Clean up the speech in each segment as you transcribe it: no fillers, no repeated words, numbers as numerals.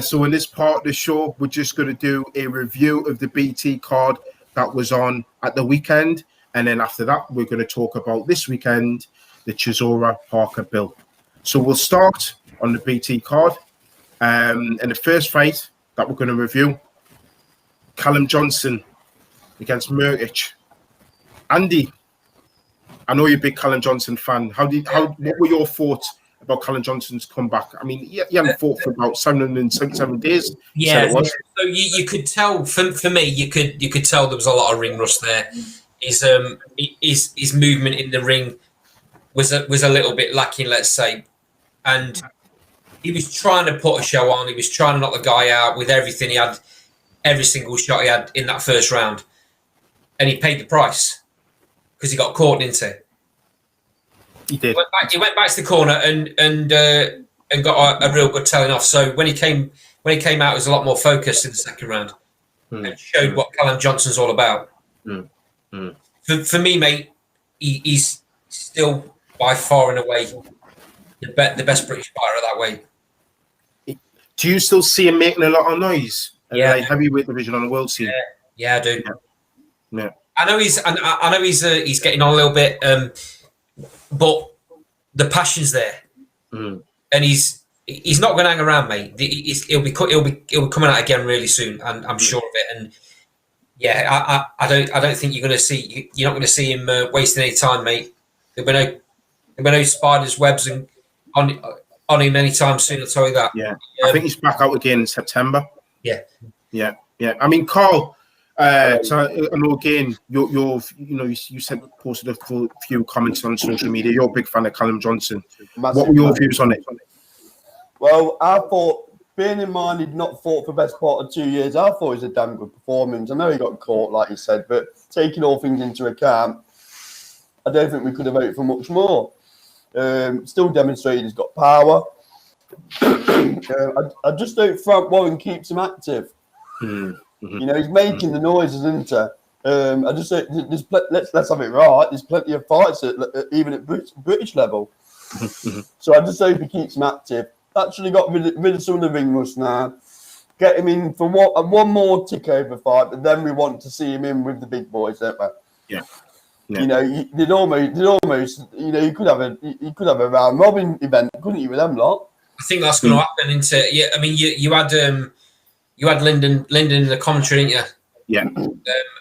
So in this part of the show, we're just going to do a review of the BT card that was on at the weekend. And then after that, we're going to talk about this weekend, the Chisora Parker Bill. So we'll start on the BT card. And the first fight that we're going to review, Callum Johnson against Murkic. Andy, I know you're a big Callum Johnson fan. What were your thoughts about Callum Johnson's comeback? I mean, he hadn't fought for about 777 days. Yeah, it was. So you could tell. For me, you could tell there was a lot of ring rust there. His movement in the ring was a little bit lacking, let's say, and he was trying to put a show on. He was trying to knock the guy out with everything he had, every single shot he had in that first round, and he paid the price because he got caught, didn't he? He did. He went back to the corner and got a real good telling off. So when he came out, it was a lot more focused in the second round and showed what Callum Johnson's all about. For me, mate, he's still by far and away the best British fighter that way. Do you still see him making a lot of noise? Yeah, heavyweight division on the world scene. Yeah, I do. Yeah. I know he's getting on a little bit, but the passion's there, and he's not going to hang around, mate. He'll be coming out again really soon, and I'm sure of it. And yeah, I don't think you're not going to see him wasting any time, mate. There'll be no spiders webs and on him anytime soon. I'll tell you that. Yeah, I think he's back out again in September. Yeah. I mean, Carl. So I know again, you said posted a few comments on social media. You're a big fan of Callum Johnson. What were your views on it? Well, I thought, bearing in mind he'd not fought for the best part of 2 years, I thought it was a damn good performance. I know he got caught, like you said, but taking all things into account, I don't think we could have voted for much more. Still demonstrated he's got power. I just don't think Warren keeps him active. He's making the noises, isn't he? I just say let's have it right. There's plenty of fights even at British level. So I just hope he keeps him active. Actually got rid of some of the ring rust now. Get him in for one more tick over fight, but then we want to see him in with the big boys, don't we? Yeah. You'd almost. You could have a round robin event, couldn't you, with them lot? I think that's going to happen. I mean, you had Lyndon in the commentary, didn't you? Yeah.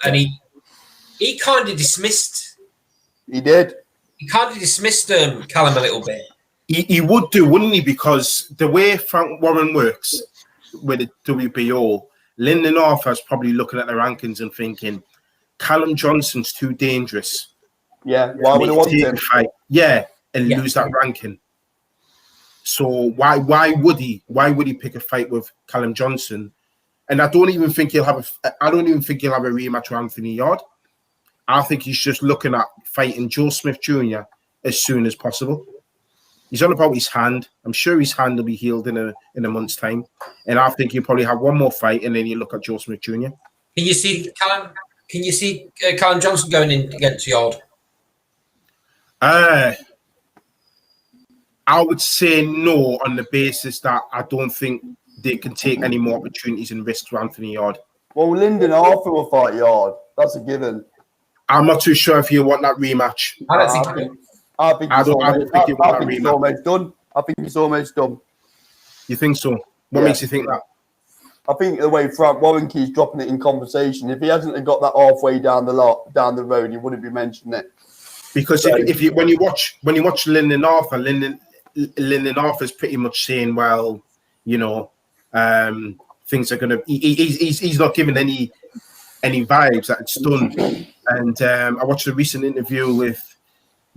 And he kind of dismissed. He did. He kind of dismissed Callum a little bit. He would do, wouldn't he? Because the way Frank Warren works with the WBO, Lyndon Arthur's probably looking at the rankings and thinking, Callum Johnson's too dangerous. Yeah, why would he want him? Fight? Yeah, and lose that ranking. So why would he pick a fight with Callum Johnson? And I don't even think he'll have a rematch with Anthony Yard. I think he's just looking at fighting Joe Smith Jr. as soon as possible. He's all about his hand. I'm sure his hand will be healed in a month's time. And I think he'll probably have one more fight, and then you look at Joe Smith Jr. Can you see Callum Johnson going in against Yard? I would say no, on the basis that I don't think they can take any more opportunities and risks with Anthony Yard. Well, Lyndon Arthur will fight Yard. That's a given. I'm not too sure if you want that rematch. I think it's almost done. I think it's almost done. You think so? What makes you think that? I think the way Frank Warren keeps dropping it in conversation, if he hasn't got that halfway down the road, he wouldn't be mentioning it. Because when you watch Lyndon Arthur, Lyndon Arthur's pretty much saying, well, things are gonna. He's not giving any vibes that it's done. And I watched a recent interview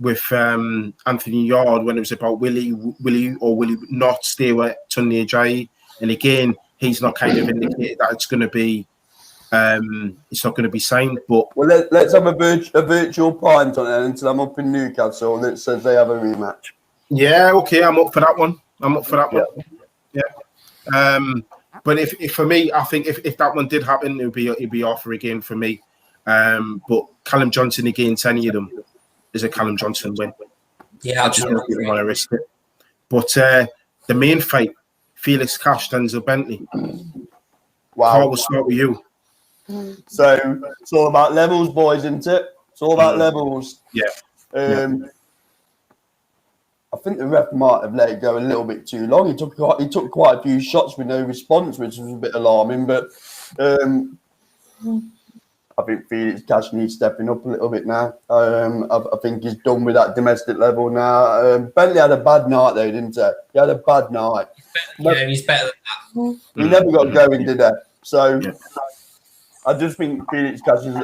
with Anthony Yard when it was about will he not stay with Tunde Ajayi, and again he's not kind of indicated that it's not going to be signed. But let's have a virtual pint on it until I'm up in Newcastle that says they have a rematch. Yeah, okay, I'm up for that one. Yeah. But if for me, I think if that one did happen, it'd be Arthur again for me. But Callum Johnson against any of them is a Callum Johnson win. Yeah, I just don't want to risk it. But the main fight, Felix Cash, Denzel Bentley. Wow. Carl, we'll start with you. So it's all about levels, boys, isn't it? It's all about levels. Yeah. I think the ref might have let it go a little bit too long. He took quite a few shots with no response, which was a bit alarming. But I think Felix Cash needs stepping up a little bit now. I think he's done with that domestic level now. Bentley had a bad night though, didn't he? He had a bad night. Yeah, he's better than that. He never got going, did he? So I just think Felix Cash's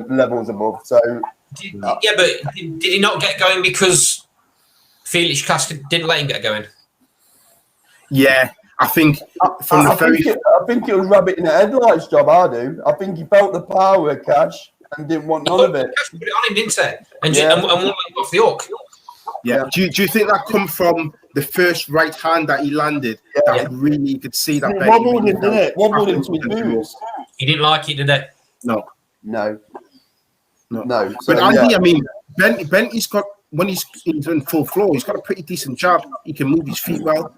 levels above. So but did he not get going because Felix Cash didn't let him get going? Yeah, I think I think it was rabbit in the headlights job. I do. I think he felt the power of Cash and didn't want none of it. Cash put it on him, didn't he? And won off the hook. Yeah. Do you think that come from the first right hand that he landed? Yeah. That really you could see that. It wobbled him, didn't it? Wobbled him to his boots. He didn't like it, did he? No. So, but Andy, I mean, Bentley's got, when he's in full flow, he's got a pretty decent jab. He can move his feet well.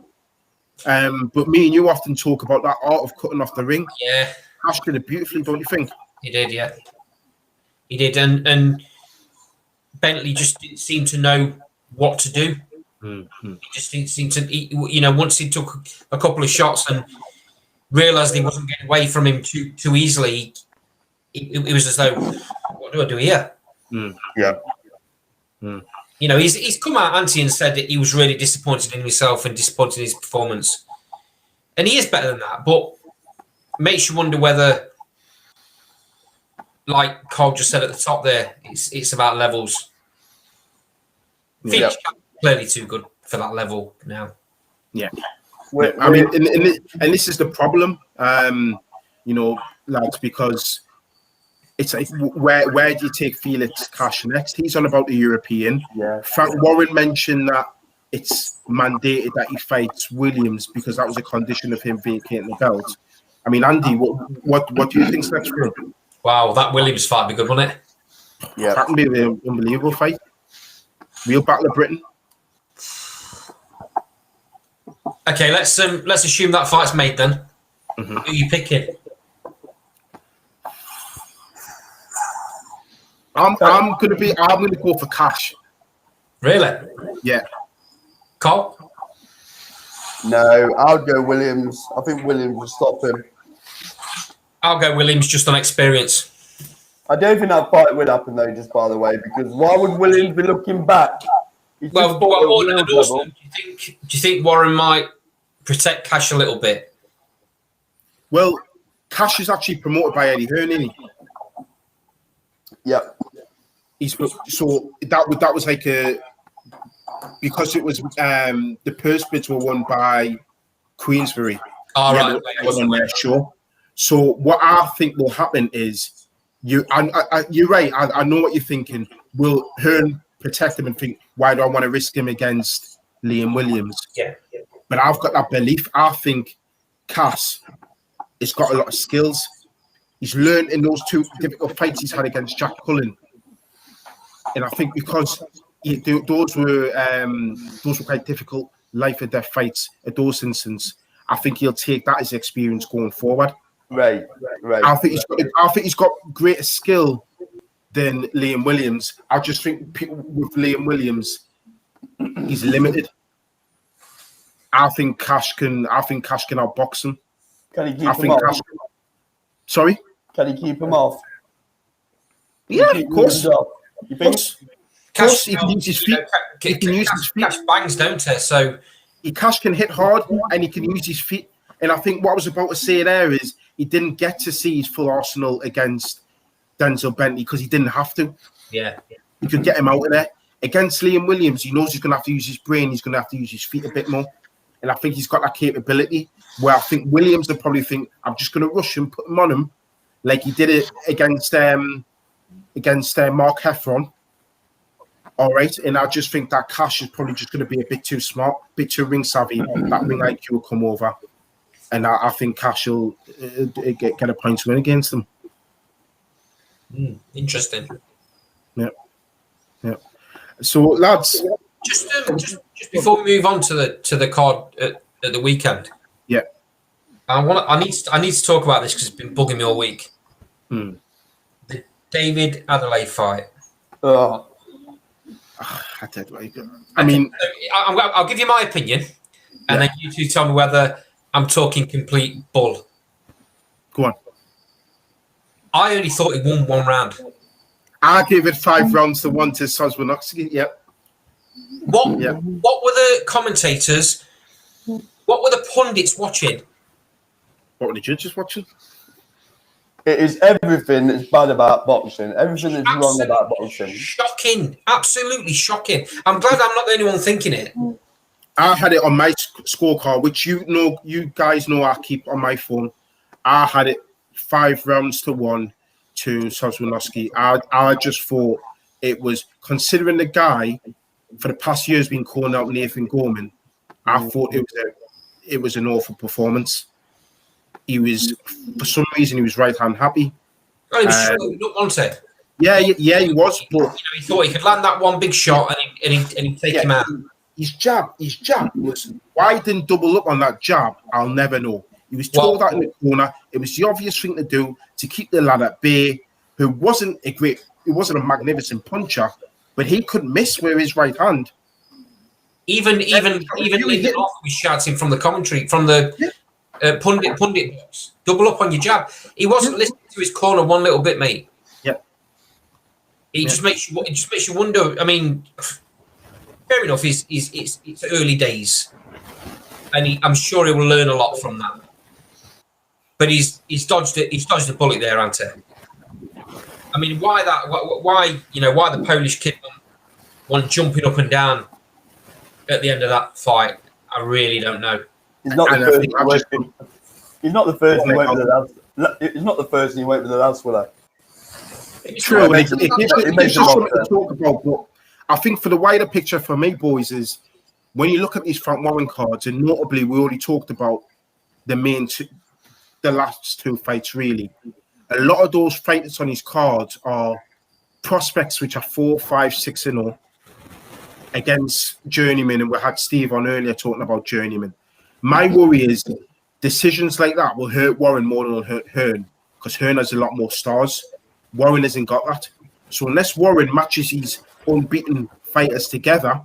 But me and you often talk about that art of cutting off the ring. Yeah. Cash did it beautifully, don't you think? He did, yeah. He did, and Bentley just didn't seem to know what to do. Mm-hmm. He just didn't seem to, once he took a couple of shots and realised he wasn't getting away from him too easily, it was as though, what do I do here? He's come out, Anti, and said that he was really disappointed in himself and disappointed in his performance. And he is better than that, but makes you wonder whether, like Carl just said at the top there, it's about levels. Felix clearly too good for that level now. Yeah. I mean, and this is the problem, lads, because it's like, where do you take Felix Cash next? He's on about the European. Yeah. Frank Warren mentioned that it's mandated that he fights Williams because that was a condition of him vacating the belt. I mean, Andy, what do you think's next for him? Wow, that Williams fight would be good, wouldn't it? Yeah, that would be an unbelievable fight. Real Battle of Britain. Okay, let's assume that fight's made then. Mm-hmm. Who are you picking? I'm gonna go for Cash. Really? Yeah. Carl? No, I'll go Williams. I think Williams will stop him. I'll go Williams just on experience. I don't think that fight would happen though, just by the way, because why would Williams be looking back? Well, do you think Warren might protect Cash a little bit? Well, Cash is actually promoted by Eddie Hearn, isn't he? Yeah. So that was like because it was the purse bids were won by Queensberry. All right. On their show. So what I think will happen is you're right. I know what you're thinking. Will Hearn protect him and think, why do I want to risk him against Liam Williams? Yeah. But I've got that belief. I think Cass has got a lot of skills. He's learned in those two difficult fights he's had against Jack Cullen. And I think because those were quite difficult life or death fights at those instances, I think he'll take that as experience going forward. Right. I think he's got greater skill than Liam Williams. I just think with Liam Williams, he's limited. I think Cash can outbox him. Can he keep him off? Sorry? Can he keep him off? Yeah, of course. You think? Cash, he can use his feet. He can use his feet. Cash bangs, don't he? So Cash can hit hard and he can use his feet. And I think what I was about to say there is he didn't get to see his full arsenal against Denzel Bentley because he didn't have to. Yeah. He could get him out of there. Against Liam Williams, he knows he's going to have to use his brain. He's going to have to use his feet a bit more. And I think he's got that capability where I think Williams will probably think, I'm just going to rush him, put him on him, like he did it against Mark Heffron. All right. And I just think that Cash is probably just going to be a bit too smart, a bit too ring savvy. That ring IQ will come over. And I think Cash will get a point to win against them. Interesting. Yeah. So, lads, just before we move on to the card at the weekend, Yeah. I need to talk about this because it's been bugging me all week. Mm. The David Adelaide fight. Oh. I mean, I'll give you my opinion, and then you two tell me whether I'm talking complete bull. Go on. I only thought he won one round. I gave it 5 rounds to 1 to Sosmanowski. Yep. What were the commentators? What were the pundits watching? What were the judges watching? It is everything that's bad about boxing. Everything that's wrong about boxing. Shocking. Absolutely shocking. I'm glad I'm not the only one thinking it. I had it on my scorecard, which you guys know I keep on my phone. I had it 5 rounds to 1 to Sosmanowski. I just thought it was, considering the guy for the past year has been calling out Nathan Gorman, I thought it was an awful performance. He was, for some reason, he was right hand happy. Oh, he was shooting, not wanted. Yeah, he was. But he thought he could land that one big shot and he'd take him out. His jab was, why he didn't double up on that jab, I'll never know. He was told out in the corner. It was the obvious thing to do to keep the lad at bay, who wasn't a magnificent puncher, but he couldn't miss with his right hand. Even off was shouting from the commentary, from the pundit box, double up on your jab. He wasn't listening to his corner one little bit, mate. Yeah. It just makes you wonder. I mean, fair enough. It's early days, and I'm sure he will learn a lot from that. But he's dodged it. He's dodged the bullet there, hasn't he? I mean, why that? Why the Polish kid one jumping up and down at the end of that fight? I really don't know. He's not the first. He's not the first. He went with the He's not the first. He went with the last winner. True. It makes something to talk about. But I think for the wider picture for me, boys, is when you look at these Frank Warren cards, and notably, we already talked about the last 2 fights. Really, a lot of those fighters on his cards are prospects which are 4, 5, 6-0 against journeymen, and we had Steve on earlier talking about journeymen. My worry is decisions like that will hurt Warren more than will hurt Hearn, because Hearn has a lot more stars. Warren hasn't got that. So unless Warren matches his unbeaten fighters together,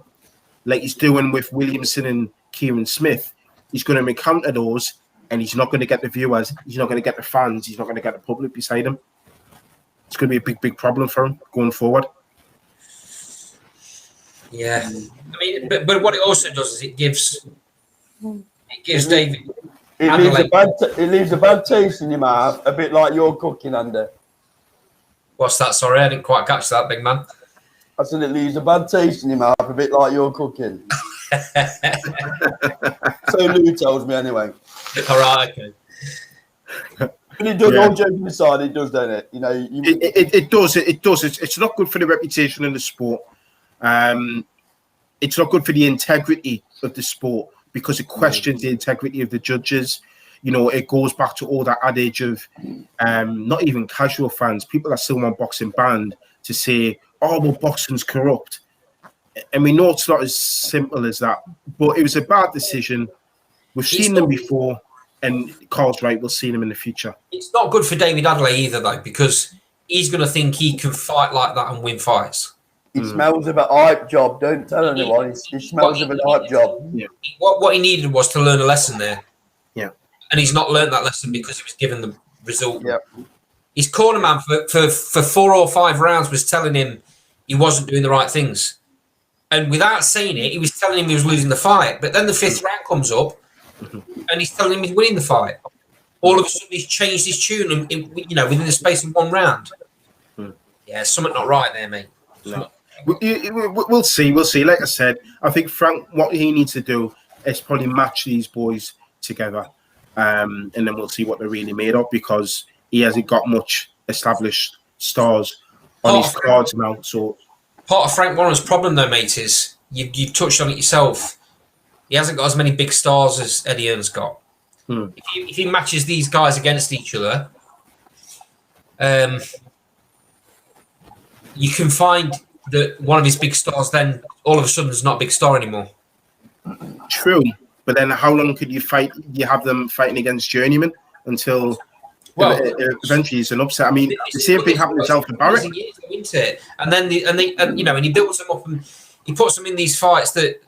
like he's doing with Williamson and Kieran Smith, he's going to encounter those, and he's not going to get the viewers, he's not going to get the fans, he's not going to get the public beside him. It's going to be a big problem for him going forward. Yeah, I mean, but what it also does is it gives David. It leaves a bad taste in your mouth, a bit like your cooking, Andy. What's that? Sorry, I didn't quite catch that, big man. I said it leaves a bad taste in your mouth, a bit like your cooking. So Lou tells me anyway. All right, okay. But it does, all joking aside, it does, doesn't it? You know, it does. It does. It's not good for the reputation in the sport. It's not good for the integrity of the sport, because it questions the integrity of the judges. You know, it goes back to all that adage of not even casual fans, people that still want boxing banned, to say, oh, well, boxing's corrupt. And we know it's not as simple as that. But it was a bad decision. We've seen them before, and Carl's right, we'll see them in the future. It's not good for David Adelaide either, though, because he's going to think he can fight like that and win fights. It smells of a hype job. Don't tell anyone. It smells of a hype job. Yeah. What he needed was to learn a lesson there. Yeah. And he's not learned that lesson because he was given the result. Yeah. His corner man for 4 or 5 rounds was telling him he wasn't doing the right things. And without saying it, he was telling him he was losing the fight. But then the 5th round comes up and he's telling him he's winning the fight. All of a sudden, he's changed his tune, within the space of 1 round. Yeah, something not right there, mate. No. We'll see. We'll see. Like I said, I think Frank, what he needs to do is probably match these boys together, and then we'll see what they're really made of, because he hasn't got much established stars on his cards now. So part of Frank Warren's problem, though, mate, is you've touched on it yourself. He hasn't got as many big stars as Eddie Hearn's got. If he matches these guys against each other, you can find that one of his big stars then all of a sudden is not a big star anymore. True. But then how long could you fight? You have them fighting against journeyman until eventually it's an upset. I mean, the same thing happened to Alfred Barrett. And then and he builds them up and he puts them in these fights that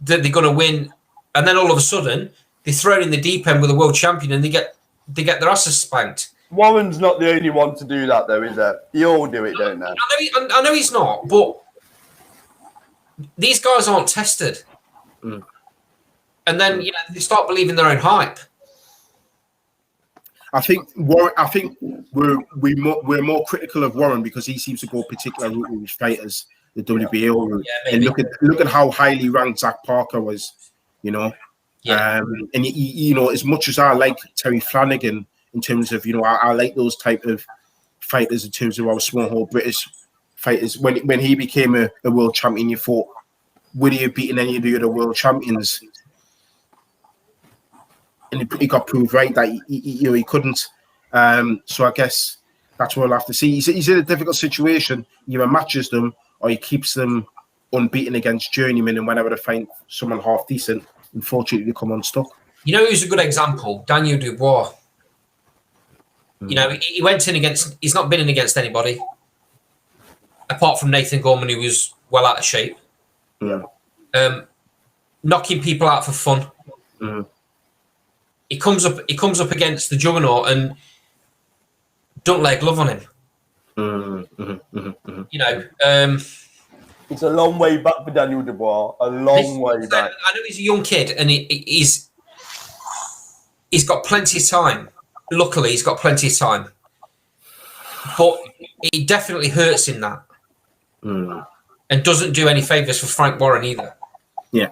they're going to win, and then all of a sudden they're thrown in the deep end with a world champion and they get their asses spanked. Warren's not the only one to do that, though, is there? You all do it, don't they? I know he's not, but these guys aren't tested. Mm. And then they start believing their own hype. I think we're more critical of Warren because he seems to go a particular route with his fighters, the WBO route. Yeah, and look at how highly ranked Zach Parker was, Yeah. And he, as much as I like Terry Flanagan in terms of, I like those type of fighters in terms of our small British fighters. When he became a world champion, you thought, would he have beaten any of the other world champions? And he got proved right that he couldn't. So I guess that's what we'll have to see. He's in a difficult situation. He either matches them or he keeps them unbeaten against journeymen, and whenever they find someone half decent, unfortunately they come unstuck. Who's a good example? Daniel Dubois. He went in against. He's not been in against anybody apart from Nathan Gorman, who was well out of shape. Yeah. Knocking people out for fun. Mm. He comes up against the juggernaut and don't lay a glove on him. It's a long way back for Daniel Dubois. A long way back. I know he's a young kid and he's got plenty of time. Luckily, he's got plenty of time. But it definitely hurts in that. And doesn't do any favours for Frank Warren either. Yeah.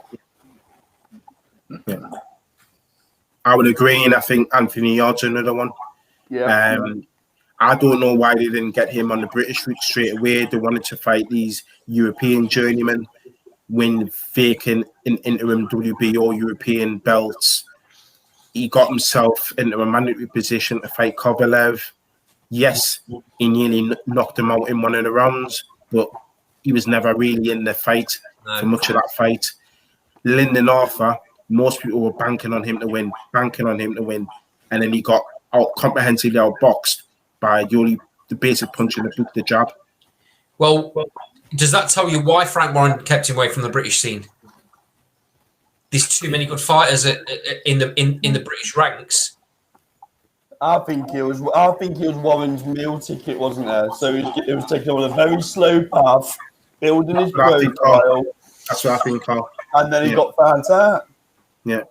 I would agree, and I think Anthony Yard's another one. Yeah. I don't know why they didn't get him on the British route straight away. They wanted to fight these European journeymen, win vacant interim WBO European belts. He got himself into a mandatory position to fight Kovalev. Yes, he nearly knocked him out in one of the rounds, but he was never really in the fight for much of that fight. Lyndon Arthur, most people were banking on him to win, and then he got comprehensively outboxed by the basic punch in the boot, the jab. Well, does that tell you why Frank Warren kept him away from the British scene? There's too many good fighters in the British ranks. I think it was Warren's meal ticket, wasn't there? So it was taking on a very slow path, building his profile. That's what I think, Carl. And then he got found out. Yeah.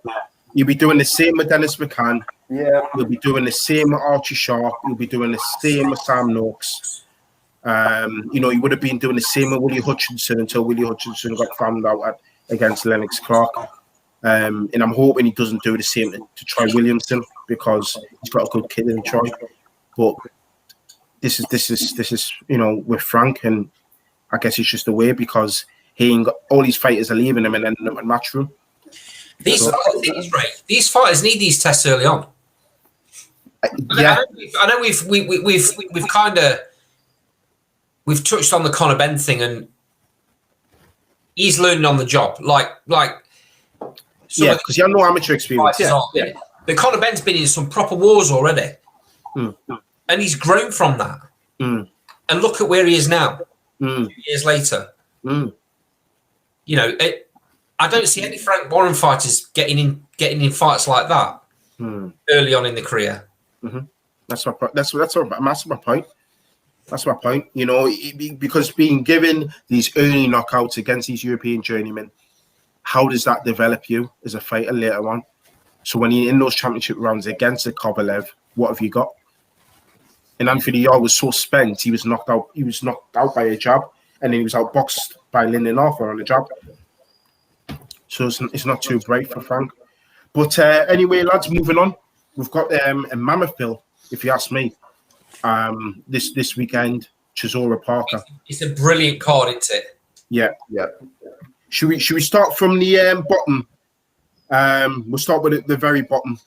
You'll be doing the same with Dennis McCann. Yeah. You'll be doing the same with Archie Sharp. You'll be doing the same with Sam Noakes. You would have been doing the same with Willie Hutchinson until Willie Hutchinson got found out against Lennox Clark. And I'm hoping he doesn't do the same to Troy Williamson because he's got a good kid in Troy. But this is with Frank, and I guess it's just the way because he ain't got all these fighters are leaving him and ending up in matchroom. These fighters need these tests early on. Yeah, I know we've touched on the Conor Benn thing, and he's learning on the job. Because he had no amateur experience. Yeah. But Conor Benn's been in some proper wars already, and he's grown from that. And look at where he is now, years later. I don't see any Frank Warren fighters getting in fights like that early on in the career. That's my point. That's my point. That's my point. Because being given these early knockouts against these European journeymen, how does that develop you as a fighter later on? So when you're in those championship rounds against a Kovalev, what have you got? And Anthony Yard was so spent, he was knocked out. He was knocked out by a jab, and then he was outboxed by Lyndon Arthur on a jab. So it's not too bright for Frank. But anyway, lads, moving on. We've got a mammoth bill, if you ask me, this weekend. Chisora Parker. It's a brilliant card, isn't it? Yeah. Should we start from the bottom? We'll start with the very bottom.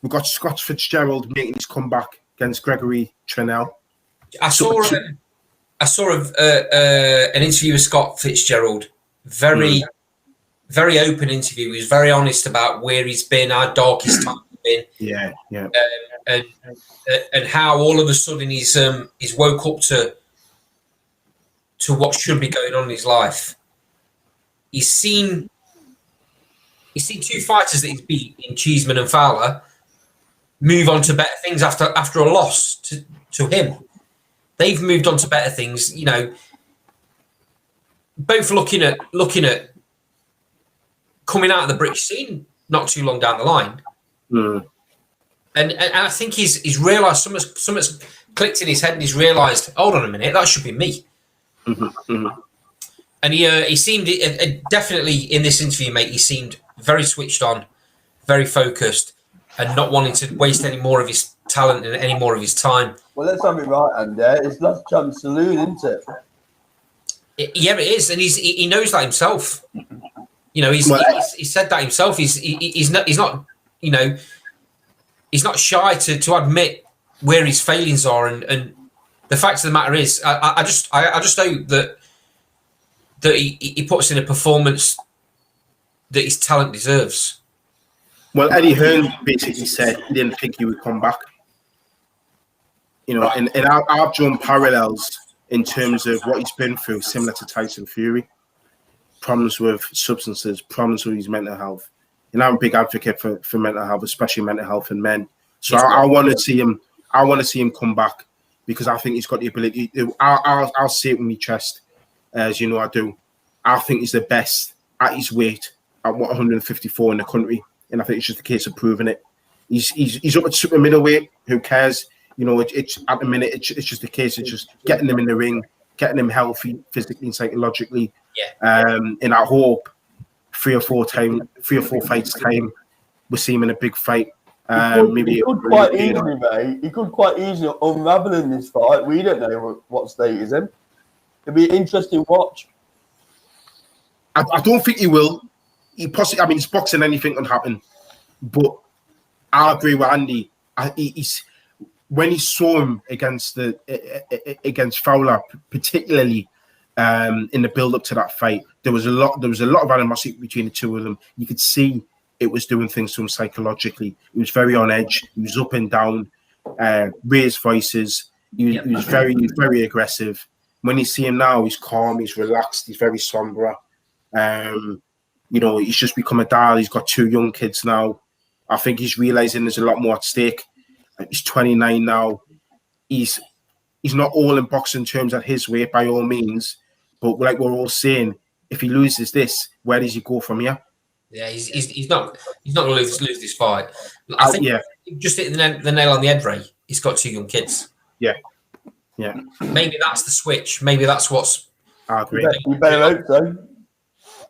We've got Scott Fitzgerald making his comeback against Gregory Trenell. I saw an interview with Scott Fitzgerald. Very very open interview. He was very honest about where he's been, how dark his time has been. Yeah. And how all of a sudden he's woke up to what should be going on in his life. He's seen two fighters that he's beat in Cheeseman and Fowler move on to better things after a loss to him. They've moved on to better things, you know. Both looking at coming out of the British scene not too long down the line. Mm. And I think he's realised something's clicked in his head, and he's realised, hold on a minute, that should be me. Mm-hmm. Mm-hmm. And he seemed definitely in this interview, mate. He seemed very switched on, very focused, and not wanting to waste any more of his talent and any more of his time. Well, let's have it right, Andy. It's last chance saloon, isn't it? Yeah, it is, and he knows that himself. You know, he said that himself. He's not you know, he's not shy to admit where his failings are, and the fact of the matter is, I just hope that he puts in a performance that his talent deserves. Well, Eddie Hearn basically said he didn't think he would come back. You know, and I've drawn parallels in terms of what he's been through, similar to Tyson Fury. Problems with substances, problems with his mental health. And I'm a big advocate for mental health, especially mental health in men. So I want to see him. I want to see him come back because I think he's got the ability. I'll say it with my chest, as you know I do. I think he's the best at his weight at 154 in the country, and I think it's just a case of proving it. He's up at super middleweight. Who cares? You know, it's at the minute. It's just a case of just getting him in the ring, getting him healthy, physically and psychologically. Yeah. And I hope 3 or 4 fights time, we'll see him in a big fight. He could quite easily, mate. He could quite easily unravel in this fight. We don't know what state he's in. It'll be an interesting watch. I don't think he will. I mean, it's boxing, anything can happen. But I agree with Andy. When he saw him against Fowler, particularly in the build-up to that fight, there was a lot of animosity between the two of them. You could see it was doing things to him psychologically. He was very on edge. He was up and down, raised voices. He was very aggressive. When you see him now, he's calm, he's relaxed, he's very somber. You know, he's just become a dad. He's got 2 young kids now. I think he's realizing there's a lot more at stake. He's 29 now. He's not all in boxing terms at his weight by all means, but like we're all saying, if he loses this, where does he go from here? Yeah, he's not going to lose this fight. I think you just hit the nail on the head, Ray. He's got 2 young kids. Yeah. Maybe that's the switch. Maybe that's what's. I agree. You better hope so.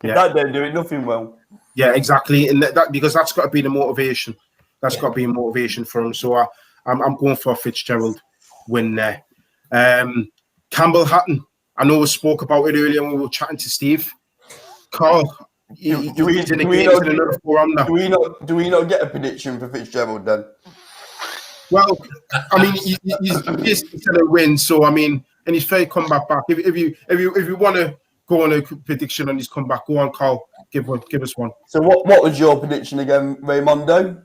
Yeah. That don't do it. Nothing will. Yeah, exactly, and that because that's got to be the motivation. That's got to be a motivation for him. So I'm going for a Fitzgerald win there. Campbell Hatton. I know we spoke about it earlier when we were chatting to Steve. Carl, do we not get a prediction for Fitzgerald then? Well, I mean, he's basically said a win. So I mean, and he's fair comeback back. If you want to go on a prediction on his comeback, go on, Carl. Give us one. So what was your prediction again, Raymondo?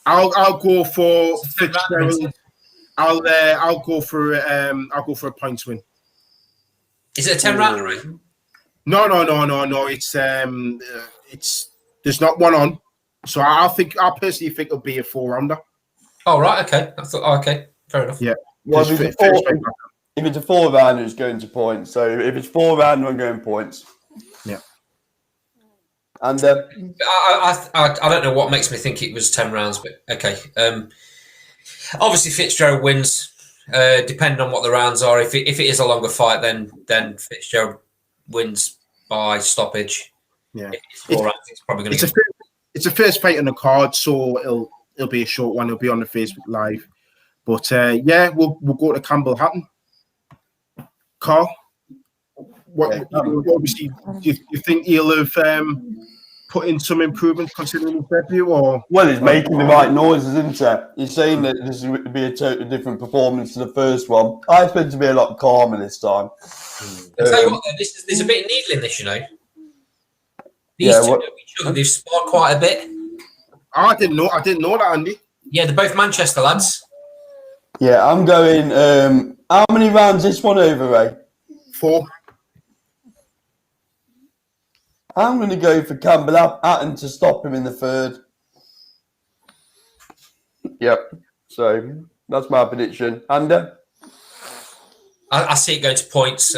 I'll go for Fitzgerald. I'll go for a points win. Is it a 10-rounder, right? No. It's there's not one on. So I personally think it'll be a 4-rounder. Oh right, okay. Okay, fair enough. Yeah. Well, if it's a 4-rounder, it's going to points. So if it's 4-rounder, I'm going points. Yeah. And I don't know what makes me think it was 10 rounds, but okay. Obviously, Fitzgerald wins, depending on what the rounds are. If it is a longer fight, then Fitzgerald wins by stoppage. Yeah, if it's 4 rounds, it's probably going to. It's a first fight on the card, so it'll be a short one. It'll be on the Facebook Live, but we'll go to Campbell Hatton. Carl, obviously, do you think he'll have put in some improvements considering his debut? Or he's making the right noises, isn't he? He's saying that this would be a totally different performance to the first one. I expect to be a lot calmer this time. I'll tell you what, there's a bit of needle in this, you know. These two know each other. They've sparred quite a bit. I didn't know that, Andy. Yeah, they're both Manchester lads. Yeah, I'm going. How many rounds this one over, Ray? 4. I'm going to go for Campbell Hatton to stop him in the third. Yep. So that's my prediction. Andy? I see it going to points.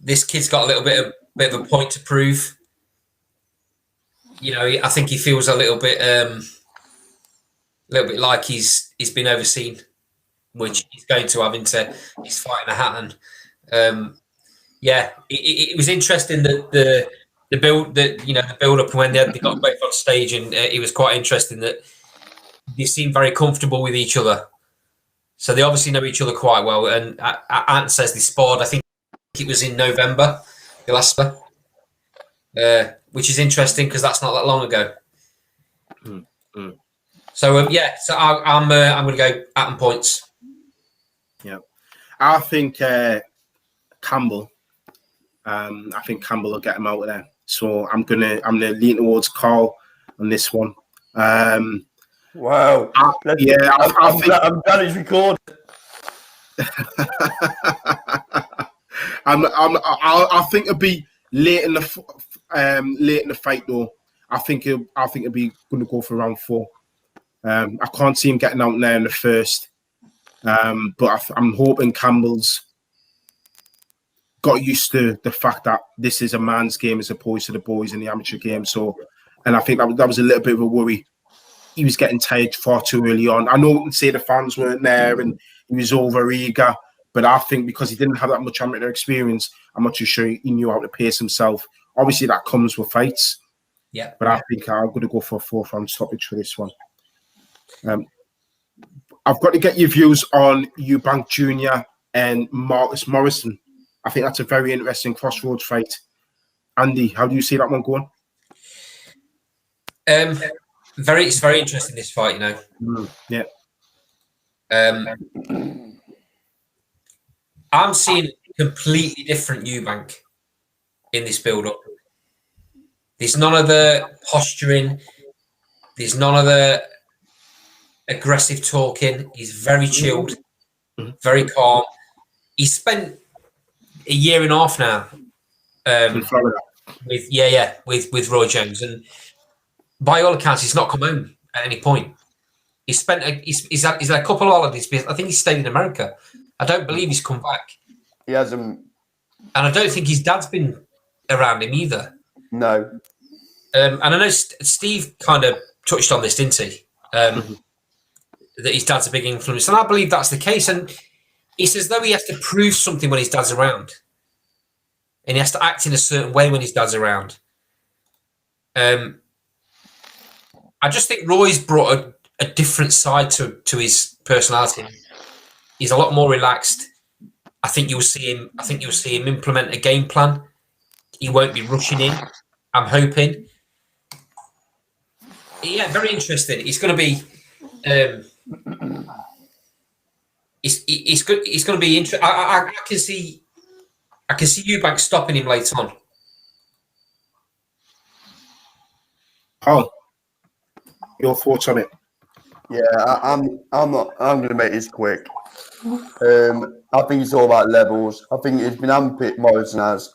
This kid's got a little bit of a point to prove. You know, I think he feels a little bit like he's been overseen, which he's going to have into his fight in a Hatton. It was interesting that the build up when they got both on stage, and it was quite interesting that they seemed very comfortable with each other. So they obviously know each other quite well. And Ant says they sparred. I think it was in November, the last one, which is interesting because that's not that long ago. So I'm going to go Ant points. Yeah, I think Campbell. I think Campbell will get him out of there. So I'm gonna lean towards Carl on this one. Wow. I'm glad it's recorded. I think it'll be late in the fight though. I think it'll be going to go for round 4. I can't see him getting out there in the first. But I'm hoping Campbell's got used to the fact that this is a man's game as opposed to the boys in the amateur game. So, and I think that was a little bit of a worry. He was getting tired far too early on. I know we can say the fans weren't there and he was over eager, but I think because he didn't have that much amateur experience, I'm not too sure he knew how to pace himself. Obviously, that comes with fights. Yeah. But I think I'm going to go for a 4th round stoppage for this one. I've got to get your views on Eubank Jr. and Marcus Morrison. I think that's a very interesting crossroads fight. Andy, how do you see that one going? It's very interesting, this fight, you know. Yeah. I'm seeing a completely different Eubank in this build-up. There's none of the posturing. There's none of the aggressive talking. He's very chilled, very calm. He's spent a year and a half now In Florida. with Roy Jones, and by all accounts, he's not come home at any point. He's had a couple of holidays. I think he's stayed in America. I don't believe he's come back. He hasn't, and I don't think his dad's been around him either. No. And I know Steve kind of touched on this, didn't he? That his dad's a big influence, and I believe that's the case. And it's as though he has to prove something when his dad's around, and he has to act in a certain way when his dad's around. I just think Roy's brought a different side to his personality. He's a lot more relaxed. I think you'll see him implement a game plan. He won't be rushing in, I'm hoping. Yeah, very interesting. It's going to be it's going to be interesting. I can see Eubank stopping him late on. Paul, your thoughts on it? Yeah, I'm going to make this quick. I think it's all about levels. I think it's been handpicked, Morrison has.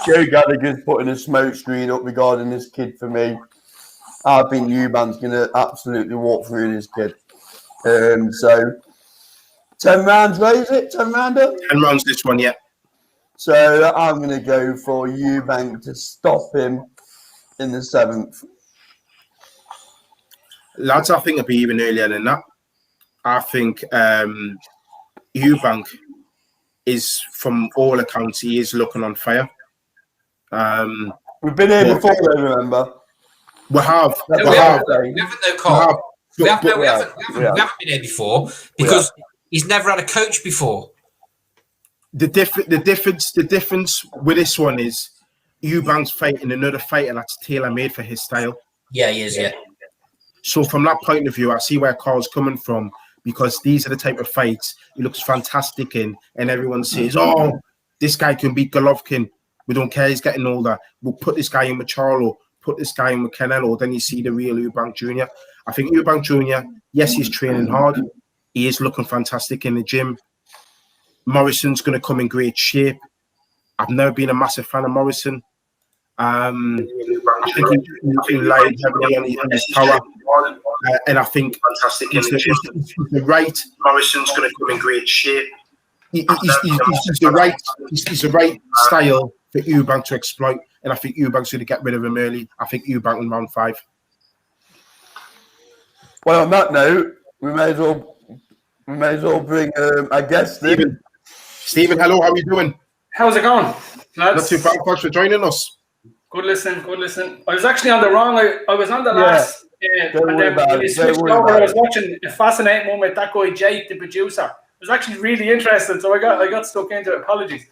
Joe Gallagher's putting a smoke screen up regarding this kid for me. I think Eubank's going to absolutely walk through this kid. So, 10 rounds, what is it? 10 rounder? 10 rounds this one, yeah. So, I'm going to go for Eubank to stop him in the 7th. Lads, I think it'll be even earlier than that. I think Eubank is, from all accounts, he is looking on fire. We've been here before, though, remember? We have. We haven't, though, Carl. We haven't been here before because he's never had a coach before. The difference with this one is Eubank's fighting another fighter that's tailor-made for his style. Yeah, he is, yeah. So from that point of view, I see where Carl's coming from, because these are the type of fights he looks fantastic in, and everyone says, oh, this guy can beat Golovkin. We don't care. He's getting older. We'll put this guy in with Charlo, put this guy in with Canelo. Then you see the real Eubank Jr. I think Eubank Jr., yes, he's training hard. He is looking fantastic in the gym. Morrison's going to come in great shape. I've never been a massive fan of Morrison. I think he relied heavily on his power. And I think he's the right. Morrison's going to come in great shape. He's the right style for Eubank to exploit. And I think Eubank's going to get rid of him early. I think Eubank in round 5. Well, on that note, we may as well bring our guest in. Stephen, hello, how are you doing? How's it going, lads? Not too bad. Thanks for joining us. Good listen. I was actually on the wrong. I was on the last. And then when you switched over, I was watching a fascinating one with that guy Jake, the producer. It was actually really interesting, so I got stuck into it. Apologies.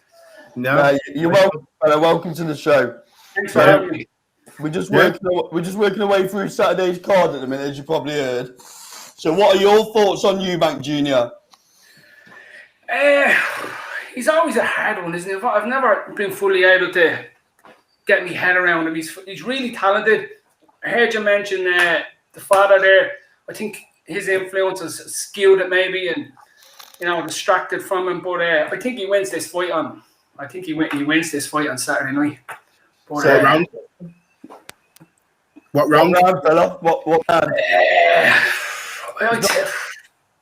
No, you're welcome. Welcome to the show. Thanks for having me. We're just working our way through Saturday's card at the minute, as you probably heard. So, what are your thoughts on Eubank Jr.? He's always a hard one, isn't he? I've never been fully able to get my head around him. He's really talented. I heard you mention the father there. I think his influence has skewed it maybe and distracted from him. But I think he wins this fight on. I think he wins this fight on Saturday night. But, round? What round, fella? What round?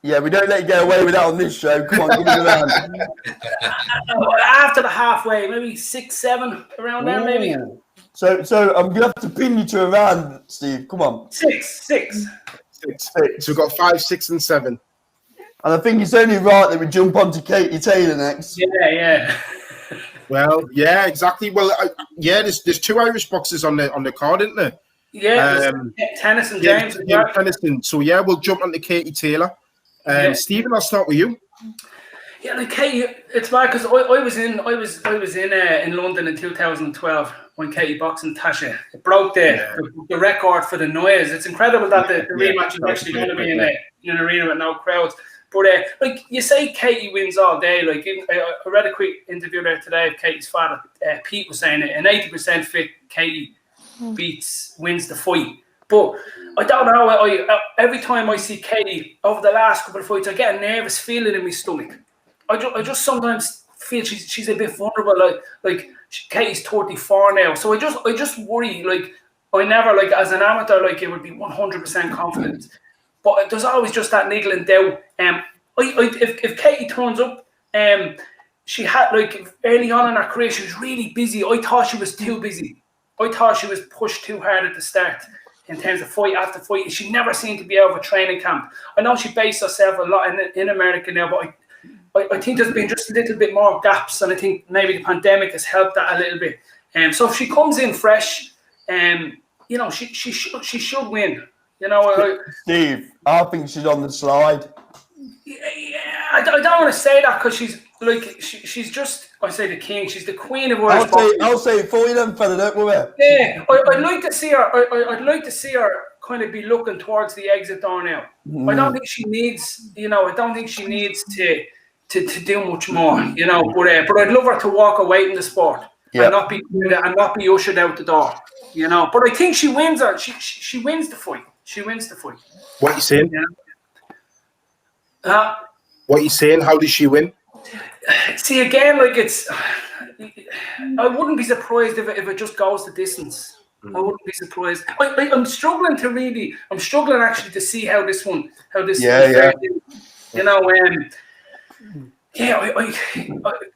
Yeah, we don't let you get away with that on this show. Come on, give me the round. After the halfway, maybe 6, 7, around there, maybe. So I'm gonna have to pin you to a round, Steve. Come on. 6. So we've got 5, 6, and 7. And I think it's only right that we jump onto Katie Taylor next. Yeah. Well, yeah, exactly. Well, there's 2 Irish boxers on the card, isn't there? Yeah, Tennyson James. Tennyson. So yeah, we'll jump onto Katie Taylor. Stephen, I'll start with you. Yeah, like Katie, it's bad because I was in London in 2012 when Katie boxed Tasha. It broke the record for the noise. It's incredible that the rematch is actually going to be in an arena with no crowds. But like you say, Katie wins all day. Like I read a quick interview there today of Katie's father. Pete was saying an 80% fit Katie wins the fight. But I don't know. Every time I see Katie over the last couple of fights, I get a nervous feeling in my stomach. I just sometimes feel she's a bit vulnerable. Like Katie's 34 now, so I just worry. Like I never as an amateur it would be 100% confident, but there's always just that niggling doubt. If Katie turns up, she had early on in her career she was really busy. I thought she was too busy. I thought she was pushed too hard at the start. In terms of fight after fight, she never seemed to be out of a training camp. I know she based herself a lot in America now, but I think there's been just a little bit more gaps, and I think maybe the pandemic has helped that a little bit. So if she comes in fresh, she should win. Steve, I think she's on the slide. Yeah, I don't want to say that because she's just, I say the king. She's the queen of Irish boxing. I'll say it for you then, fella. Don't worry. Yeah, I'd like to see her. I'd like to see her kind of be looking towards the exit door now. I don't think she needs. I don't think she needs to do much more. But I'd love her to walk away from the sport and not be ushered out the door. But I think she wins her. She wins the fight. She wins the fight. What are you saying? What are you saying? How does she win? See again, I wouldn't be surprised if it just goes the distance. I wouldn't be surprised. I'm struggling actually to see how this one.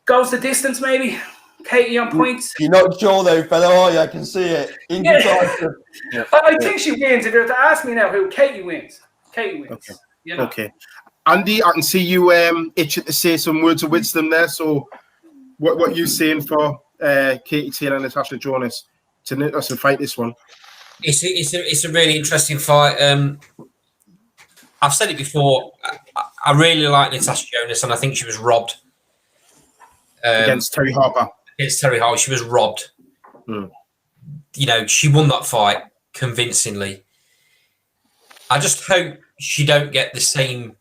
Goes the distance maybe. Katie on points. You're not sure though, fella, are you? I can see it. I think she wins. If you were to ask me now who, Katie wins. Katie wins. Okay. Okay. Andy, I can see you itching to say some words of wisdom there. So what are you saying for Katie Taylor and Natasha Jonas to fight this one? It's a really interesting fight. I've said it before. I really like Natasha Jonas, and I think she was robbed against Terry Harper. She was robbed. She won that fight convincingly. I just hope she don't get the same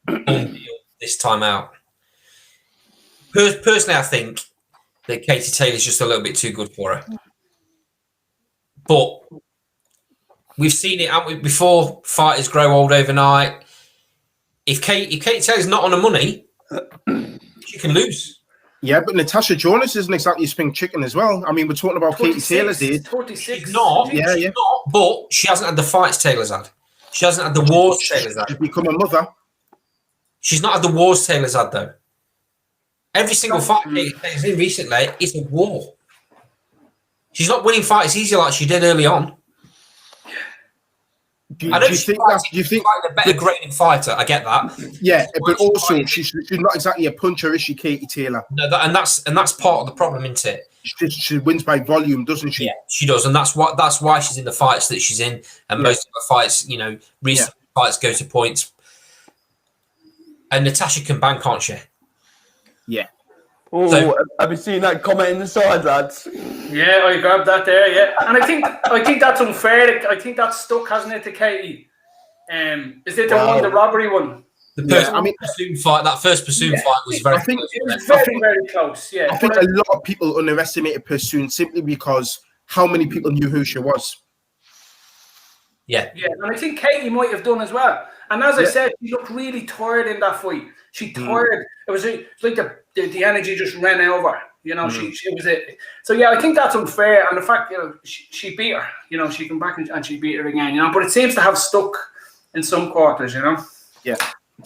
deal this time out. Personally, I think that Katie Taylor's just a little bit too good for her. But we've seen it, haven't we, before fighters grow old overnight. If Katie Taylor's not on the money, she can lose. Yeah, but Natasha Jonas isn't exactly a spring chicken as well. I mean, we're talking about Katie Taylor's age. 46. She's not. Yeah. She's not, but she hasn't had the fights Taylor's had. She hasn't had the wars Taylor's had. She's become a mother. She's not had the wars Taylor's had, though. Every single fight Katie Taylor's in recently is a war. She's not winning fights easy like she did early on. Do you think a better graded fighter? I get that. Yeah, but also she's not exactly a puncher, is she, Katie Taylor? No, and that's part of the problem, isn't it? She wins by volume, doesn't she? Yeah, she does, and that's why she's in the fights that she's in, and most of her fights, recent fights go to points. And Natasha can bang, can't she? Yeah. Oh, so, have you seen that comment in the side, lads? Yeah, I grabbed that there. Yeah, and I think that's unfair. I think that's stuck, hasn't it, to Katie? Is it the robbery one? Pursuit fight. That first Pursuit fight was very. It was very close. Yeah, I think a lot of people underestimated Pursuit simply because how many people knew who she was. Yeah, and I think Katie might have done as well. And as I said, she looked really tired in that fight. She tired. It was like the energy just ran over. She was it. So yeah, I think that's unfair. And the fact she beat her. She came back and she beat her again. But it seems to have stuck in some quarters. Yeah.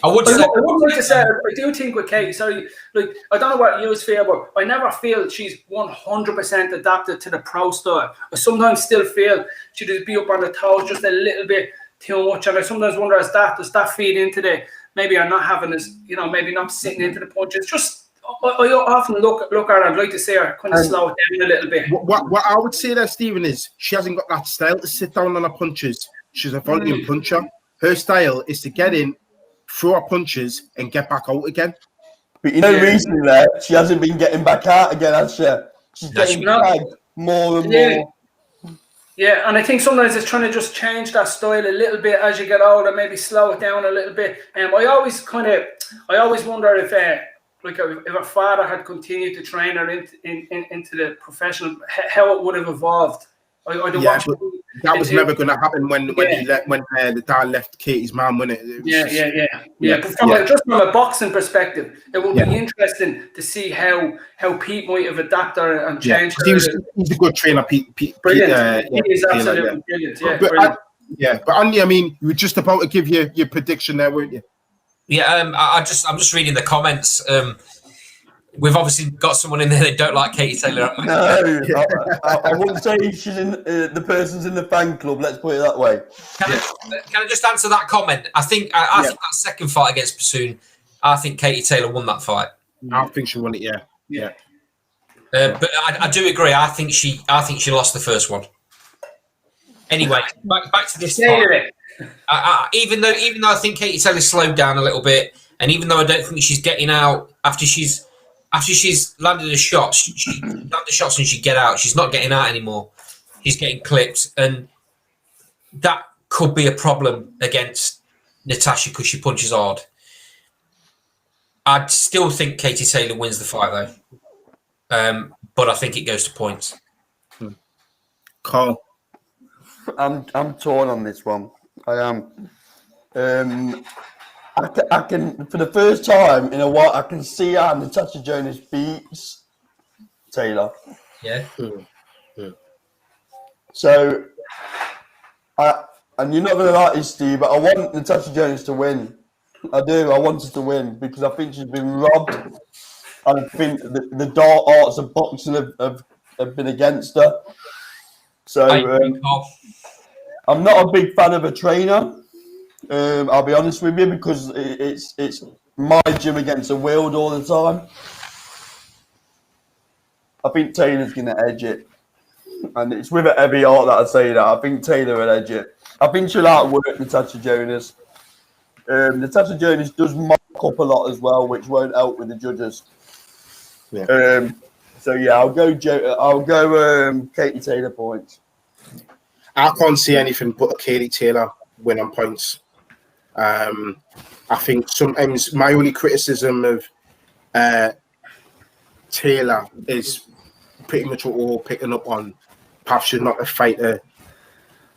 I would like to say I do think with Katie. Sorry, I don't know what you feel, but I never feel she's 100% adapted to the pro style. I sometimes still feel she just be up on the toes just a little bit too much, and I sometimes wonder does that feed into the maybe I'm not having this, maybe not sitting into the punches. Just I often look at her. I'd like to see her kind of slow it down a little bit. What I would say there, Stephen, is she hasn't got that style to sit down on her punches. She's a volume puncher. Her style is to get in, throw her punches, and get back out again. But recently she hasn't been getting back out again, has she? She's getting tagged more and more. Yeah, and I think sometimes it's trying to just change that style a little bit as you get older, maybe slow it down a little bit. I always wonder if her father had continued to train her into the professional, how it would have evolved. That was never going to happen when the dad left Katie's mum, wasn't it? But just from a boxing perspective, it will be interesting to see how Pete might have adapted and changed. He's a good trainer, Pete. Brilliant. He is absolutely brilliant. But Andy, I mean, you were just about to give your prediction there, weren't you? Yeah, I'm just reading the comments. We've obviously got someone in there that don't like Katie Taylor. No, I wouldn't say she's in the person's in the fan club. Let's put it that way. Can I just answer that comment? I think I think that second fight against Pursuit, I think Katie Taylor won that fight. I think she won it. Yeah. But I do agree. I think she lost the first one. Anyway, back to this fight. Even though I think Katie Taylor slowed down a little bit, and even though I don't think she's getting out after she's landed a shot, she landed the shots and she'd get out. She's not getting out anymore. She's getting clipped, and that could be a problem against Natasha because she punches hard. I'd still think Katie Taylor wins the fight though, but I think it goes to points. Carl, I'm torn on this one. I am. I can, for the first time in a while, I can see how Natasha Jonas beats Taylor. Yeah. So, and you're not going to like this, Steve, but I want Natasha Jonas to win. I do. I want her to win because I think she's been robbed. And I think the dark arts of boxing have been against her. So, I'm not a big fan of a trainer. I'll be honest with you because it's my gym against the world all the time. I think Taylor's going to edge it. And it's with a heavy heart that I say that. I think Taylor will edge it. I think she'll outwork Natasha Jonas. Natasha Jonas does mock up a lot as well, which won't help with the judges. Yeah. So yeah, I'll go Katie Taylor points. I can't see anything but a Katie Taylor win on points. I think sometimes my only criticism of Taylor is pretty much all picking up on. Perhaps she's not a fighter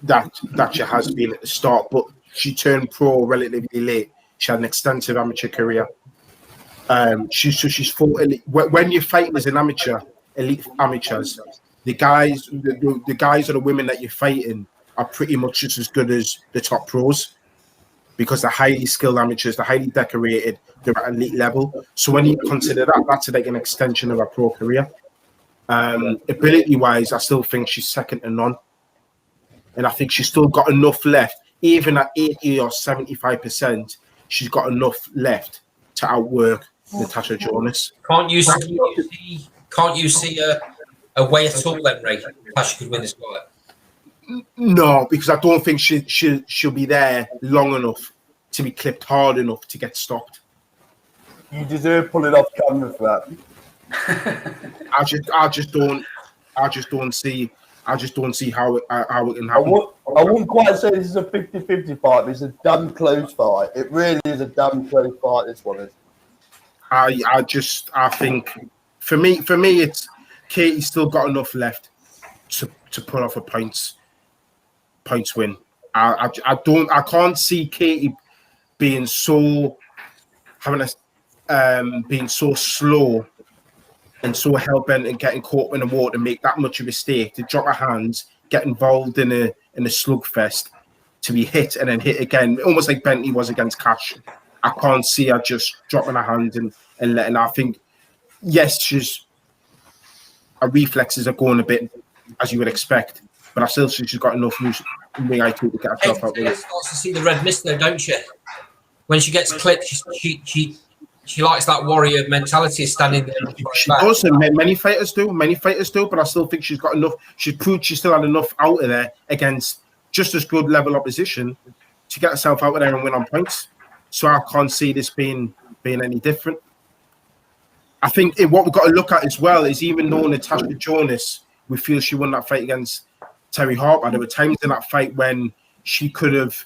that she has been at the start, but she turned pro relatively late. She had an extensive amateur career. She's fought elite. When you're fighting as an amateur, elite amateurs, the guys or the women that you're fighting are pretty much just as good as the top pros, because they're highly skilled amateurs, they're highly decorated, they're at elite level. So when you consider that, that's like an extension of her pro career. Ability-wise, I still think she's second to none. And I think she's still got enough left. Even at 80 or 75%, she's got enough left to outwork Natasha Jonas. Can't you see a way at all then, Ray? Natasha could win this fight. No, because I don't think she'll be there long enough to be clipped hard enough to get stopped. You deserve pulling off camera for that. I just don't see how it can happen. I wouldn't quite say this is a 50-50 fight, but it's a damn close fight. It really is a damn close fight, this one is. I think for me it's Katie's still got enough left to pull off a points win. I can't see Katie being so being so slow and so hell-bent and getting caught in the water to make that much of a mistake, to drop her hands, get involved in a slugfest, to be hit and then hit again, almost like Bentley was against Cash. I can't see her just dropping her hand and letting her. I think, yes, her reflexes are going a bit as you would expect, but I still think she's got enough ring IQ to get herself out there. She starts to see the red mist though, don't you? When she gets clipped, she likes that warrior mentality of standing there. She does, and many fighters do, but I still think she's got enough. She's proved she still had enough out of there against just as good level opposition to get herself out of there and win on points. So I can't see this being any different. I think what we've got to look at as well is, even though Natasha Jonas, we feel she won that fight against Terry Harper, there were times in that fight when she could have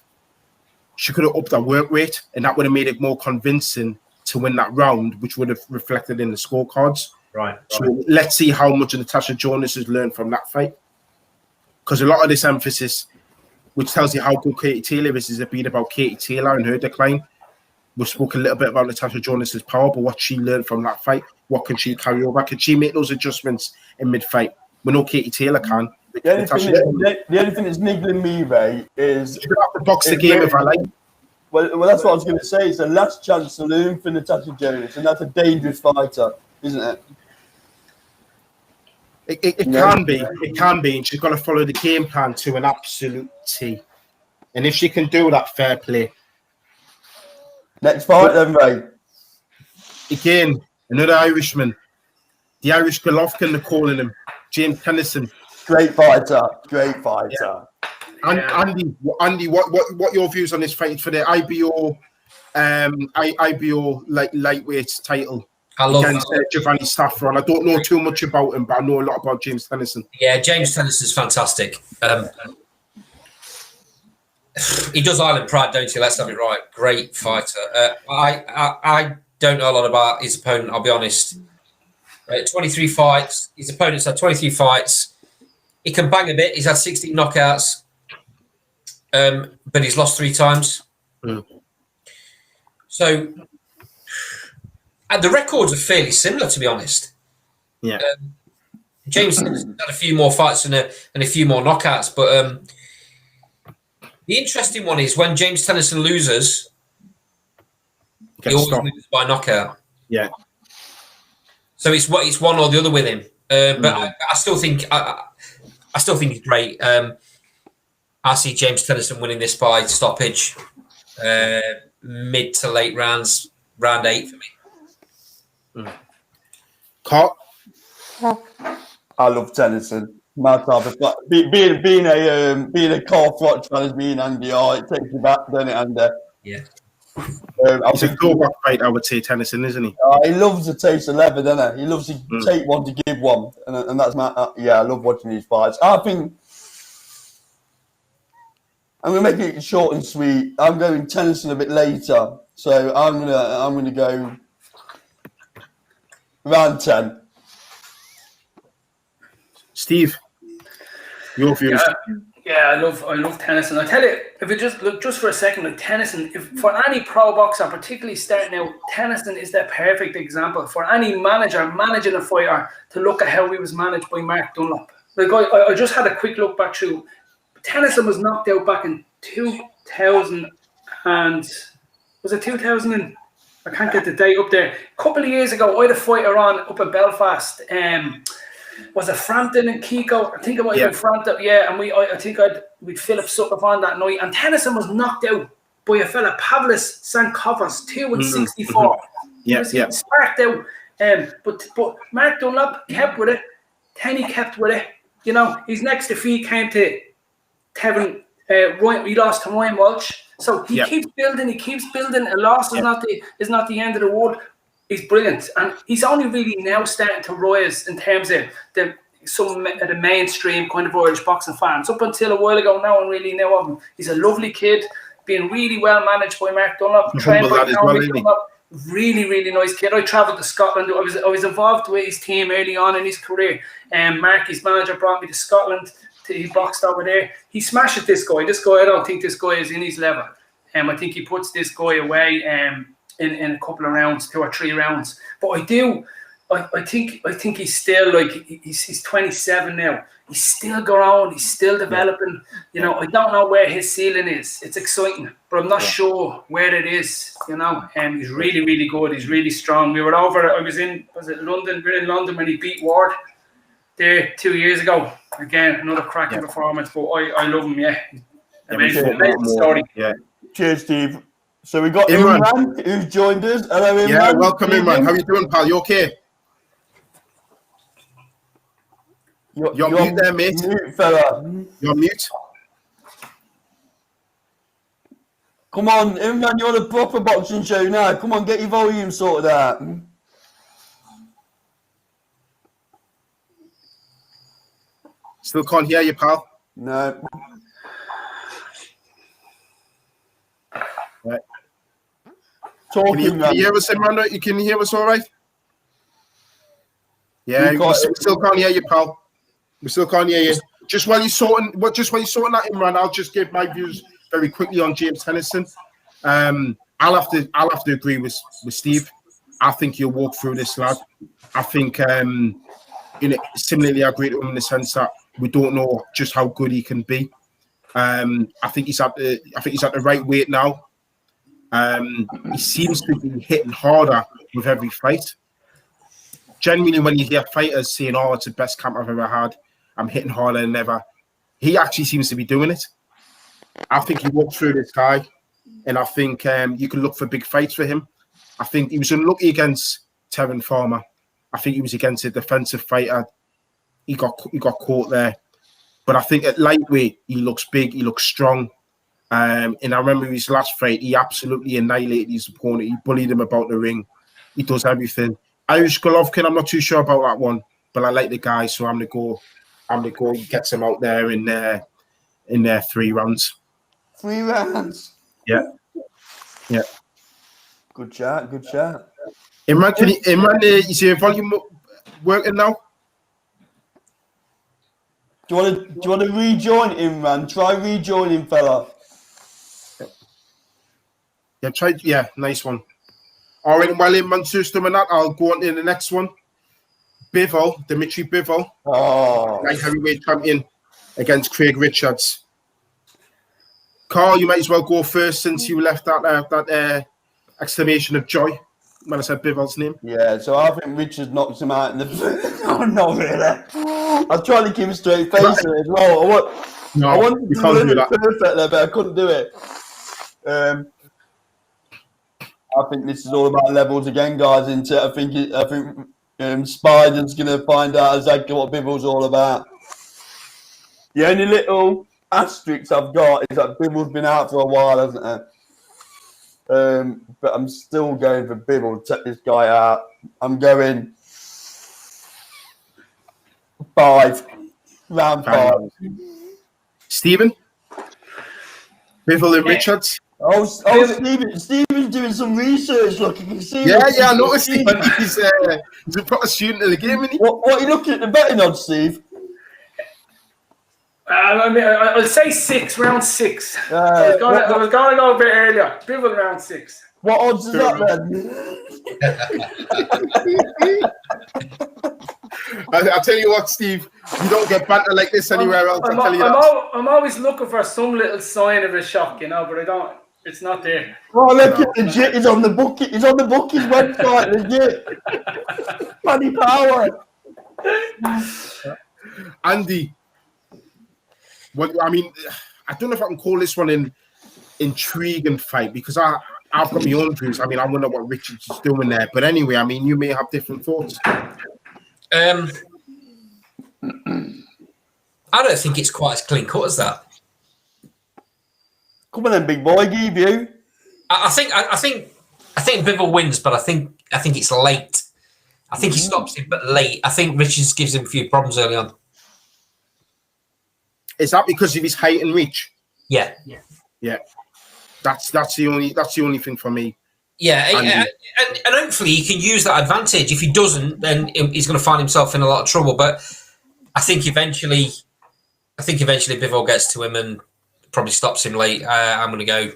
upped her work rate, and that would have made it more convincing to win that round, which would have reflected in the scorecards. Right. So let's see how much Natasha Jonas has learned from that fight. Because a lot of this emphasis, which tells you how good Katie Taylor is been about Katie Taylor and her decline. We spoke a little bit about Natasha Jonas's power, but what she learned from that fight, what can she carry over? Can she make those adjustments in mid-fight? We know Katie Taylor can. The only thing that's niggling me, Ray, is... She's going to have to box the game if I like. Well, that's what I was going to say. It's the last chance saloon for Natasha Jonas, and that's a dangerous fighter, isn't it? It can be. It can be, and she's got to follow the game plan to an absolute T. And if she can do that, fair play. Next fight, then, Ray. Again, another Irishman. The Irish Golovkin, they're calling him. James Tennyson. Great fighter. Yeah. And Andy, what your views on this fight for the IBO lightweight title against Giovanni Saffron? I don't know too much about him, but I know a lot about James Tennyson. Yeah, James Tennyson's fantastic. He does Island Pride, don't he? Let's have it right. Great fighter. I don't know a lot about his opponent, I'll be honest. 23 fights. His opponent's had 23 fights. He can bang a bit. He's had 16 knockouts. But he's lost 3 times. So the records are fairly similar, to be honest. Yeah. James had a few more fights and a few more knockouts, but the interesting one is when James Tennyson loses, he always loses by knockout. Yeah. So it's one or the other with him. But I still think he's great. I see James Tennyson winning this by stoppage, mid to late rounds, round 8 for me. Carl? I love Tennyson. My type of fight. Being a Carl Froch fan as me and Andy are, it takes you back, doesn't it, Andy? Yeah. He's a throwback fight, I would say, Tennyson, isn't he? He loves the taste of leather, doesn't he? He loves to take one to give one, and that's my I love watching these fights. I think I'm gonna make it short and sweet. I'm going Tennyson a bit later, so I'm gonna go round 10. Steve, your views. Yeah, I love Tennyson. I tell you, if you just look just for a second, like Tennyson, if for any pro boxer, particularly starting out, Tennyson is the perfect example for any manager managing a fighter to look at how he was managed by Mark Dunlop. Like I just had a quick look back through. Tennyson was knocked out back in 2000 and was it 2000? I can't get the date up there. A couple of years ago, I had a fighter on up in Belfast. Was it Frampton and Kiko? I think it might have been Frampton. Yeah, and I think we'd Philip Sutcliffe on that night. And Tennyson was knocked out by a fella, Pavlis Sankovas, 2-64. He was sparked out. But Mark Dunlop kept with it. Tenny kept with it. You know, his next defeat came to Tevin. He lost to Ryan Walsh. So he keeps building. He keeps building. A loss is not the end of the world. He's brilliant, and he's only really now starting to rise in terms of some of the mainstream kind of Irish boxing fans. Up until a while ago, no one really knew of him. He's a lovely kid, being really well managed by Mark Dunlop, trained by Dunlop. Really, really nice kid. I travelled to Scotland. I was involved with his team early on in his career. Mark, his manager, brought me to Scotland. He boxed over there. He smashes this guy. I don't think this guy is in his level. I think he puts this guy away. In a couple of rounds, 2 or 3 rounds. But I think he's still like he's 27 now. He's still growing, he's still developing. You know, I don't know where his ceiling is. It's exciting, but I'm not sure where it is, you know. He's really, really good, he's really strong. We were over, was it London? We were in London when he beat Ward there 2 years ago. Again, another cracking performance, but I love him, amazing story. Yeah. Cheers, Steve. So we got Imran who's joined us. Hello, Imran. Yeah, welcome, Imran. How you doing, pal? You okay? You're mute there, mate. Mute, fella. You're mute. Come on, Imran, you're on a proper boxing show now. Come on, get your volume sorted out. Still can't hear you, pal. No. Right. Can you hear us, Imran? You can hear us all right? Yeah, we still can't hear you, pal. We still can't hear you. Just while you're sorting that, Imran, I'll just give my views very quickly on James Tennyson. I'll have to agree with Steve. I think he'll walk through this, lad. I think similarly I agree to him in the sense that we don't know just how good he can be. I think he's at the right weight now. He seems to be hitting harder with every fight. Genuinely, when you hear fighters saying, "Oh, it's the best camp I've ever had. I'm hitting harder than ever," he actually seems to be doing it. I think he walked through this guy, and I think you can look for big fights for him. I think he was unlucky against Terran Farmer. I think he was against a defensive fighter. He got caught there. But I think at lightweight, he looks big, he looks strong. And I remember his last fight, he absolutely annihilated his opponent. He bullied him about the ring. He does everything. Irish Golovkin, I'm not too sure about that one, but I like the guy, so I'm gonna go. He gets him out there in 3 rounds. 3 rounds. Yeah. Good chat. Imran, is your volume working now? Do you want to rejoin Imran? Try rejoining, fella. Yeah, try. Yeah, nice one. All right, while Imran's doing that, I'll go on to the next one. Dimitri Bivol, light heavyweight champion against Craig Richards. Carl, you might as well go first since you left that exclamation of joy when I said Bivol's name. Yeah, so I think Richards knocked him out in the. Oh, not really. I was trying to keep a straight face as well. I wanted to do it perfectly, but I couldn't do it. I think this is all about levels again, guys. I think Spider's going to find out exactly what Bivol's all about. The only little asterisk I've got is that Bivol's been out for a while, hasn't he? But I'm still going for Bivol to take this guy out. I'm going 5. Round 5. Stephen? Bivol and Richards? Oh, Stephen's doing some research. Look, you can see. Yeah, I noticed him. He's a proper student of the game, isn't he? What are you looking at the betting on, Steve? I'll say 6, round 6. I was gonna go a bit earlier. Bivol round 6. What odds is that then? I'll tell you what, Steve, you don't get banter like this anywhere else. I'll tell you that. I'm always looking for some little sign of a shock, but I don't. It's not there. Oh, look, legit. He's on the book. He's on the bookies website. Legit. Funny power. Andy, I don't know if I can call this one an intriguing fight because I've got my own views. I wonder what Richards is doing there. But anyway, you may have different thoughts. I don't think it's quite as clean cut as that. Come on then, big boy. Give you. I think Bivol wins, but I think it's late. I think he stops him, but late. I think Richards gives him a few problems early on. Is that because of his height and reach? Yeah. That's the only thing for me. Yeah, and hopefully he can use that advantage. If he doesn't, then he's going to find himself in a lot of trouble. But I think eventually Bivol gets to him and probably stops him late. I'm going to go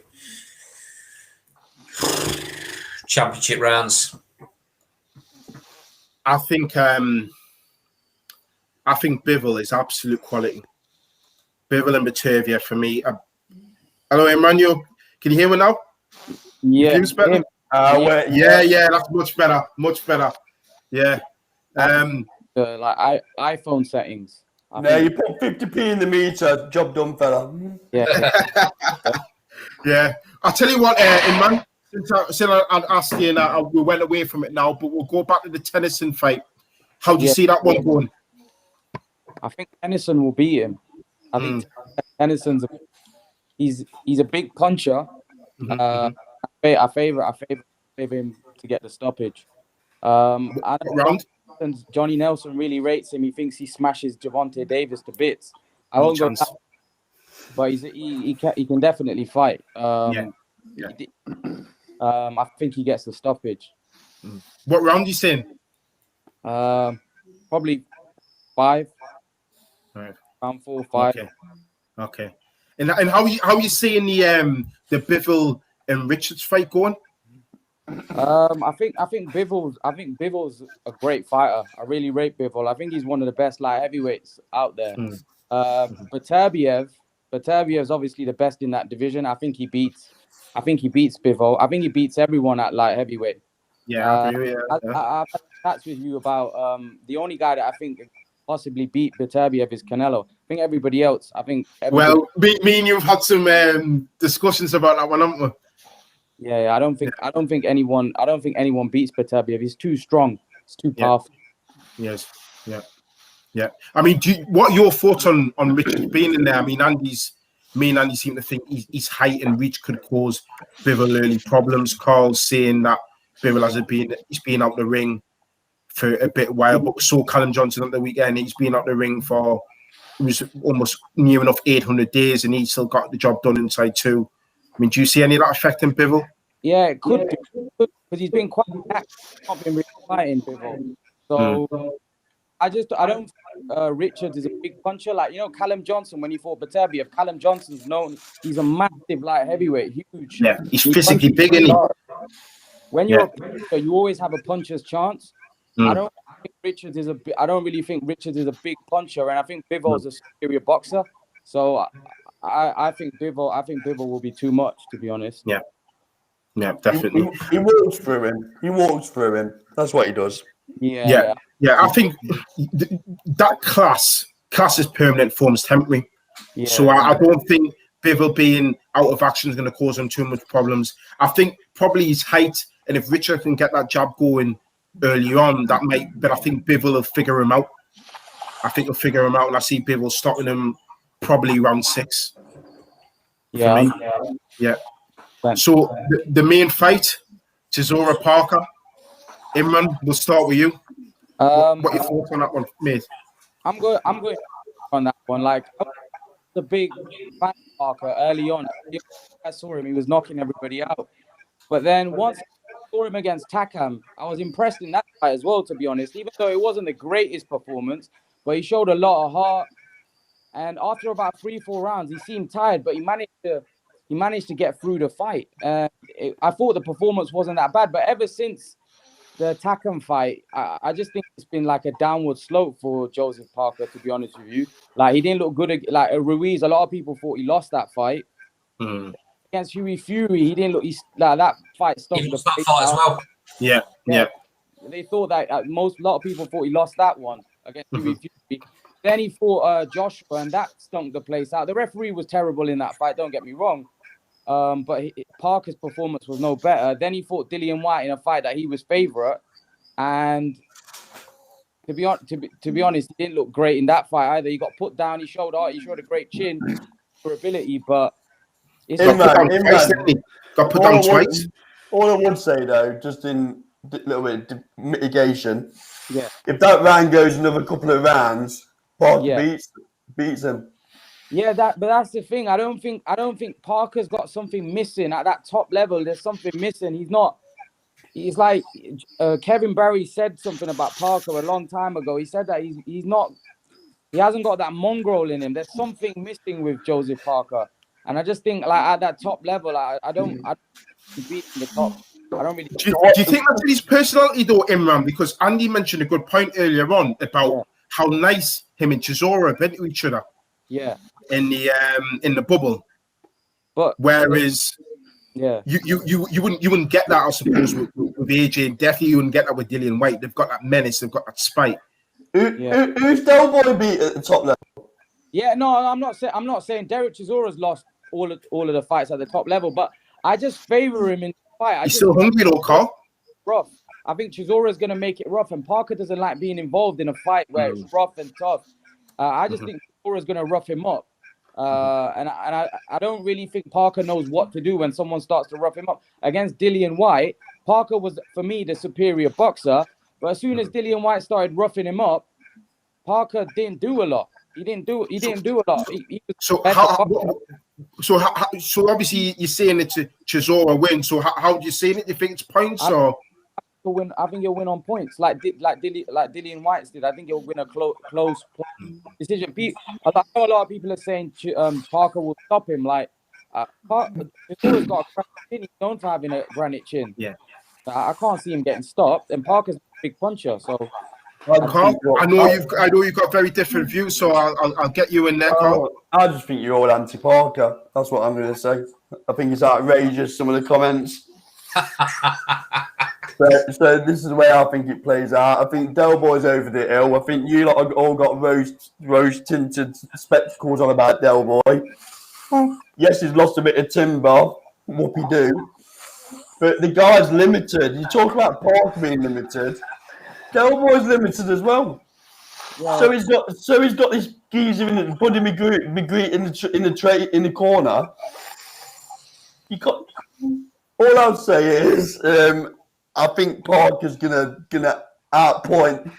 championship rounds. I think Bivol is absolute quality. Bivol and Batavia for me. Hello, Emmanuel. Can you hear me now? Yeah. Yeah, that's much better. Yeah. Like iPhone settings. You put 50p in the meter. Job done, fella. Yeah. Yeah. I'll tell you what, man. Since I'd asked you, and we went away from it now, but we'll go back to the Tennyson fight. How do you see that one going? I think Tennyson will beat him. I think Tennyson's he's a big puncher. I favor him to get the stoppage. I don't know, Johnny Nelson really rates him. He thinks he smashes Gervonta Davis to bits. I won't go back, but he can definitely fight. I think he gets the stoppage. What round are you saying? Probably 5. Right. Round 4, 5. Okay. And how are you seeing the Bivol and Richards fight going? I think Bivol's a great fighter. I really rate Bivol. I think he's one of the best light heavyweights out there. Bataviev's obviously the best in that division. I think he beats Bivol. I think he beats everyone at light heavyweight. Yeah, I've had chats with you about the only guy that I think possibly beat Bataviev is Canelo. I think everybody else. Me and you've had some discussions about that one, haven't we? Yeah. I don't think anyone beats Bataviev. He's too strong. It's too powerful. Yes. Yeah. What are your thoughts on Richards being in there? Me and Andy seem to think his height and reach could cause Bivol early problems. Carl's saying that Bivol he's been out the ring for a bit while, but saw Callum Johnson at the weekend. He's been out the ring for almost near enough 800 days, and he still got the job done inside too. Do you see any of that affecting Bivol? Yeah, it could be, because he's been quite active, not been really fighting Bivol. So I don't think Richards is a big puncher. Like, Callum Johnson, when he fought Bataviev, Callum Johnson's known, he's a massive light heavyweight, huge. Yeah, he's physically big, isn't he? When you're a puncher, you always have a puncher's chance. I don't really think Richards is a big puncher, and I think Bivol's a superior boxer. So I think Bivol will be too much, to be honest. Yeah, definitely. He walks through him. That's what he does. Yeah. I think that class is permanent, form's temporary. Yeah. So I don't think Bivol being out of action is going to cause him too much problems. I think probably his height, and if Richard can get that jab going early on, that might. But I think Bivol will figure him out. And I see Bivol stopping him probably round 6. Yeah. So the main fight, Chisora Parker. Imran, we'll start with you. What are your thoughts on that one, mate? I'm going on that one. Like, the big fan of Parker early on. I saw him; he was knocking everybody out. But then once I saw him against Takam, I was impressed in that fight as well. To be honest, even though it wasn't the greatest performance, but he showed a lot of heart. And after about 3-4 rounds, he seemed tired, but he managed to get through the fight. I thought the performance wasn't that bad, but ever since the Takam fight, I just think it's been like a downward slope for Joseph Parker, to be honest with you. Like, he didn't look good. Like Ruiz, a lot of people thought he lost that fight. Against Huey Fury, he didn't look. Like, that fight stopped. He lost that fight as well. Yeah. They thought that a lot of people thought he lost that one against Huey Fury. Then he fought Joshua, and that stunk the place out. The referee was terrible in that fight. Don't get me wrong. But Parker's performance was no better. Then he fought Dillian White in a fight that he was favorite, and to be honest, he didn't look great in that fight either. He got put down. He showed a great chin for ability, but it's got put down twice. All I would say though, just in a little bit of mitigation, if that round goes another couple of rounds, Parker beats him. Yeah, but that's the thing. I don't think Parker's got something missing at that top level. There's something missing. He's like Kevin Barry said something about Parker a long time ago. He said that he hasn't got that mongrel in him. There's something missing with Joseph Parker, and I just think like at that top level, I don't beat the top. I don't really. Do you think that's his personality though, Imran? Because Andy mentioned a good point earlier on about how nice him and Chisora have been to each other. Yeah. In the bubble, but whereas you wouldn't get that, I suppose, with AJ, and definitely you wouldn't get that with Dillian White. They've got that menace, they've got that spite. Who's Delboy beat at the top level? Yeah, no, I'm not saying Derek Chisora's lost all of the fights at the top level, but I just favor him in the fight. He's still hungry though, Carl. Rough. I think Chisora's gonna make it rough, and Parker doesn't like being involved in a fight where it's rough and tough. I just think Chisora's gonna rough him up. And I don't really think Parker knows what to do when someone starts to rough him up. Against Dillian White, Parker was, for me, the superior boxer. But as soon as Dillian White started roughing him up, Parker didn't do a lot. He didn't do a lot. So obviously you're saying it's a Chisora win. So how do you see it? You think it's points or? I think he'll win on points, like Dillian White did. I think he'll win a close decision. I know a lot of people are saying Parker will stop him. Like Chisora's got a granite chin. He's known for having a granite chin. Yeah, I can't see him getting stopped. And Parker's a big puncher, so. Carl, I know you've got very different views, so I'll get you in there, Carl. I just think you're all anti-Parker. That's what I'm going to say. I think it's outrageous, some of the comments. So this is the way I think it plays out. I think Del Boy's over the hill. I think you lot have all got rose-tinted spectacles on about Del Boy. Yes, he's lost a bit of timber. Whoopie-doo. But the guy's limited. You talk about Parker being limited. Del Boy's limited as well. Yeah. So he's got this geezer in Buddy McGree in the corner. All I'll say is I think Parker's gonna outpoint.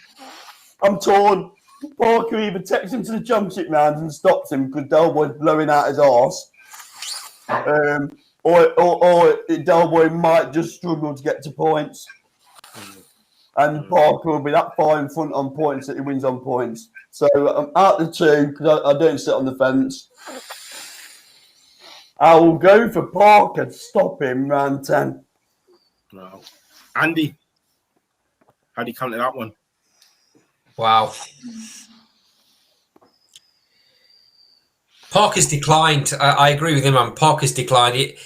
I'm torn. Parker either takes him to the championship round and stops him because Del Boy's blowing out his arse. Or Del Boy might just struggle to get to points. And Parker will be that far in front on points that he wins on points. So I'm out the two because I don't sit on the fence. I will go for Parker to stop him round 10. Wow. Andy, how do you counter that one? Wow. Parker's declined. I agree with him, man. Parker's declined.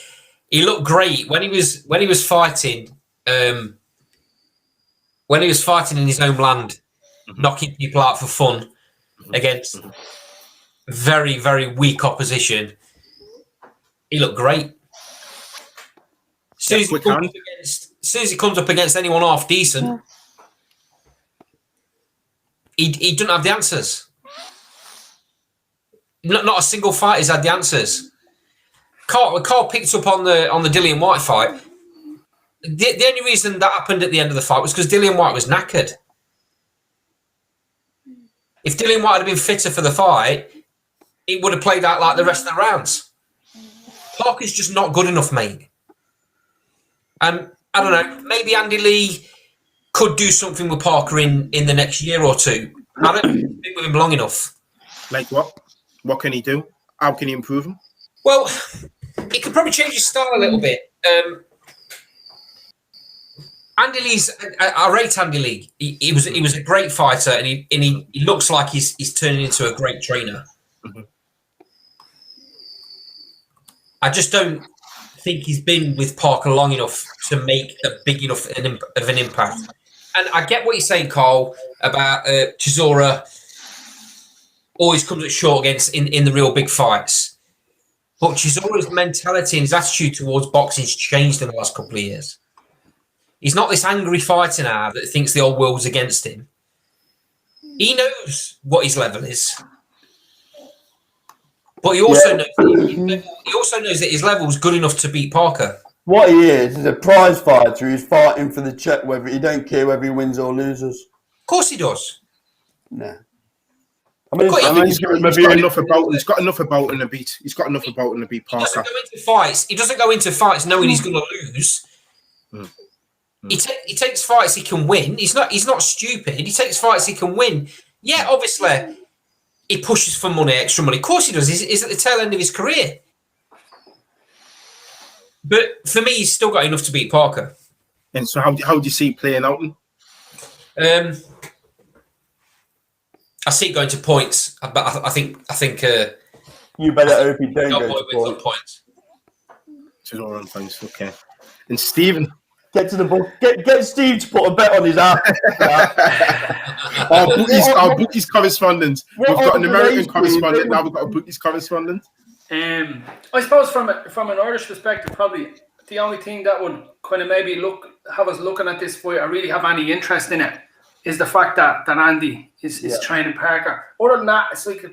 He looked great when he was fighting. When he was fighting in his homeland, knocking people out for fun against very, very weak opposition, he looked great. As soon as he comes up against anyone half decent, he doesn't have the answers. Not a single fight has had the answers. Carl picked up on the Dillian White fight. The only reason that happened at the end of the fight was because Dillian White was knackered. If Dillian White had been fitter for the fight, it would have played out like the rest of the rounds. Parker's just not good enough, mate. And I don't know, maybe Andy Lee could do something with Parker in the next year or two. I don't think with him long enough. Like what? What can he do? How can he improve him? Well, he could probably change his style a little bit. Andy Lee's, I rate Andy Lee. He was a great fighter, and he looks like he's turning into a great trainer. Mm-hmm. I just don't think he's been with Parker long enough to make a big enough of an impact. And I get what you're saying, Carl, about Chisora always comes up short against in the real big fights. But Chisora's mentality and his attitude towards boxing's changed in the last couple of years. He's not this angry fighter now that thinks the old world's against him. He knows what his level is. But he also knows that his level is good enough to beat Parker. What he is a prize fighter who's fighting for the check, whether he don't care whether he wins or loses. Of course he does. No. I mean, he's got enough about in the beat. He's got enough about in the beat Parker. He doesn't go into fights knowing he's going to lose. Mm. He takes fights he can win. He's not stupid. He takes fights he can win. Yeah, obviously, he pushes for money, extra money. Of course he does. He's at the tail end of his career. But for me, he's still got enough to beat Parker. And so how do you see it playing out? I see it going to points, but I think you better hope he don't go to points. Chisora on points, okay. And Stephen, get to the book. Get Steve to put a bet on his app. Our bookies correspondent. We've got an American correspondent. Now we've got a bookies correspondent. I suppose from an Irish perspective, probably the only thing that would kind of maybe have us looking at this fight or really have any interest in it is the fact that Andy is training Parker. Other than that, it's like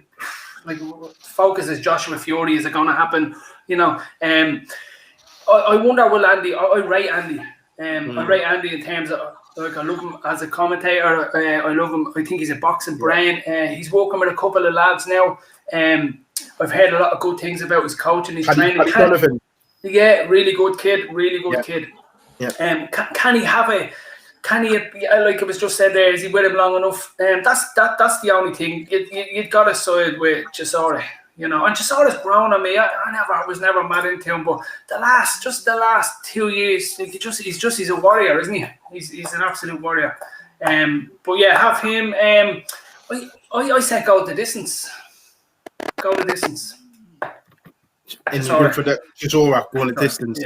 focus is Joshua Fury. Is it going to happen? You know, I wonder will Andy. I rate Andy. I rate Andy in terms of I love him as a commentator. I love him. I think he's a boxing brain. He's working with a couple of lads now. I've heard a lot of good things about his coaching, his training. Yeah, really good kid. Really good kid. Yeah. Can he have a? Can he? Like it was just said there, is he with him long enough? That's the only thing. You've got to side with Chisora, you know. And Chisora's grown on me. I was never mad into him, but the last 2 years, he's a warrior, isn't he? He's an absolute warrior. But yeah, have him. I say go the distance. Go the distance. And you're for the Chisora going the distance.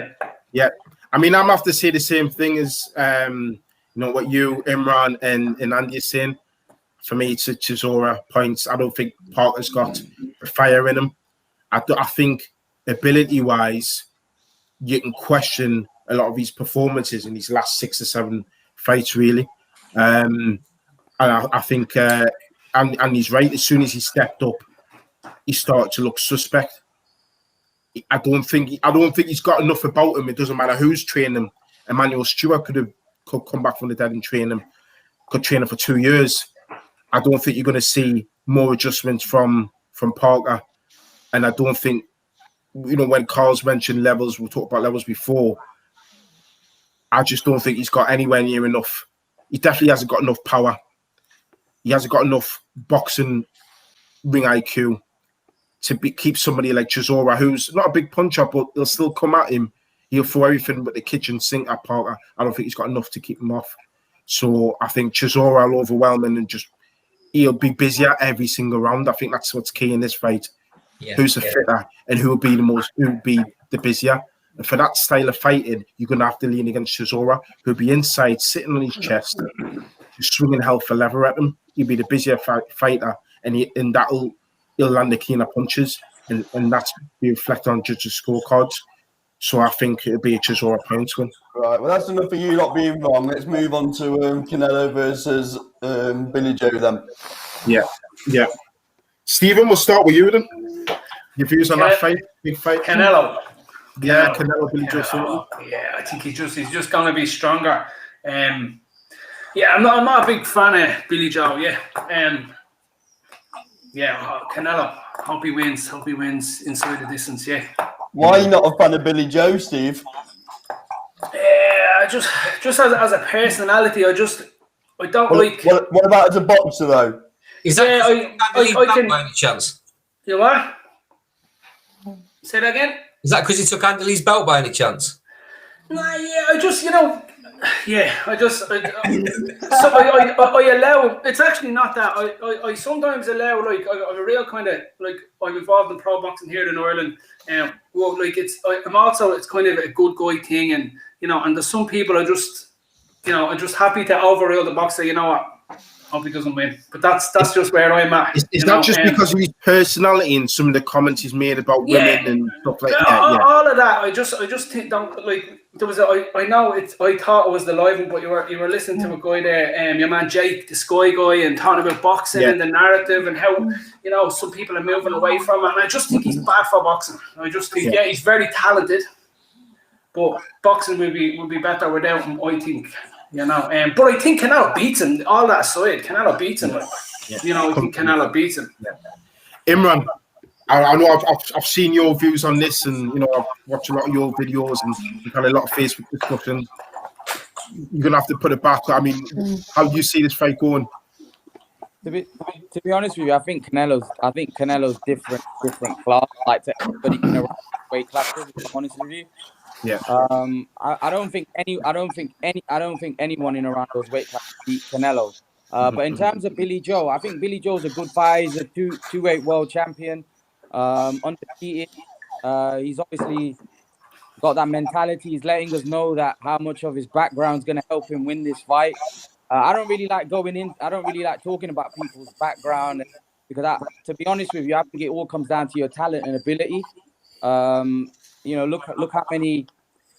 Yeah. I mean, I'm have to say the same thing as what you, Imran, and Andy are saying. For me, it's a Chisora points. I don't think Parker's got a fire in him. I think ability-wise, you can question a lot of his performances in these last 6 or 7 fights, really. And I think, and he's right. As soon as he stepped up, he started to look suspect. I don't think he's got enough about him. It doesn't matter who's training him. Emmanuel Stewart could come back from the dead and train him. Could train him for 2 years. I don't think you're going to see more adjustments from Parker. And I don't think, when Carl's mentioned levels, we'll talk about levels before. I just don't think he's got anywhere near enough. He definitely hasn't got enough power. He hasn't got enough boxing ring IQ to keep somebody like Chisora, who's not a big puncher, but he'll still come at him. He'll throw everything but the kitchen sink at Parker. I don't think he's got enough to keep him off. So I think Chisora will overwhelm him and he'll be busier every single round. I think that's what's key in this fight. Who's the fitter and who will be the busier. And for that style of fighting, you're going to have to lean against Chisora, who'll be inside, sitting on his chest, just swinging hell for leather at him. He'll be the busier fighter, and he'll land the cleaner punches, and that's be reflected on judges' scorecards. So I think it'll be a Chisora points win. Right, well, that's enough for you not being wrong. Let's move on to Canelo versus Billy Joe then. Yeah. Stephen, we'll start with you then. Your views on that fight, big fight. Canelo. Yeah, Canelo, Billy Joe. Yeah, I think he's just going to be stronger. I'm not a big fan of Billy Joe. Canelo. Hope he wins inside the distance. Yeah. Why are you not a fan of Billy Joe, Steve? Yeah, just as a personality, I don't like. What about as a boxer though? Is that I can. By any chance? You know what? Say that again? Is that because he took Anthony's belt by any chance? Nah, yeah, I just, I allow, it's actually not that. I sometimes allow, like, I'm a real kind of, like, I'm involved in pro boxing here in Ireland. Well, like, I'm also, it's kind of a good guy thing. And, and there's some people I'm just happy to overrule the boxer, you know what? Hope he doesn't win. But that's just where I'm at. Is that just because of his personality and some of the comments he's made about women and stuff like that? All of that. I just think, like, there was I know it's. I thought it was the live one, but you were listening to a guy there, your man Jake, the Sky guy, and talking about boxing and the narrative and how some people are moving away from it. And I just think he's bad for boxing. I just think he's very talented, but boxing will be better without him. I think. But I think Canelo beats him. All that aside, Canelo beats him. I think Canelo beats him. Imran, I know I've seen your views on this, and I've watched a lot of your videos, and we've had a lot of Facebook discussions. You're gonna have to put it back. I mean, how do you see this fight going? To be honest with you, I think Canelo's different class, like to everybody in a weight classes. To be honest with you. Yeah. I don't think anyone in around those weight classes beat Canelo. But in terms of Billy Joe, I think Billy Joe's a good fighter. He's a two-weight world champion, undefeated. He's obviously got that mentality. He's letting us know that how much of his background is going to help him win this fight. I don't really like talking about people's background because, to be honest with you, I think it all comes down to your talent and ability. Look how many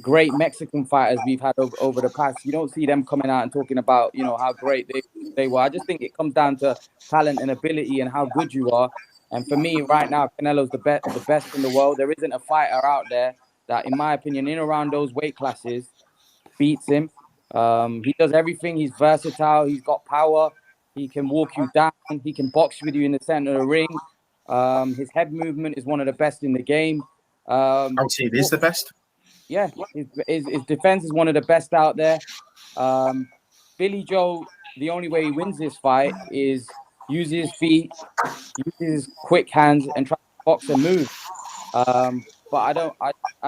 great Mexican fighters we've had over the past. You don't see them coming out and talking about, how great they were. I just think it comes down to talent and ability and how good you are. And for me, right now, Canelo's the best in the world. There isn't a fighter out there that, in my opinion, in around those weight classes, beats him. He does everything. He's versatile. He's got power. He can walk you down. He can box with you in the center of the ring. His head movement is one of the best in the game. I would say it is the best. Yeah, his defense is one of the best out there. Billy Joe, the only way he wins this fight is use his feet, use his quick hands, and try to box and move. But I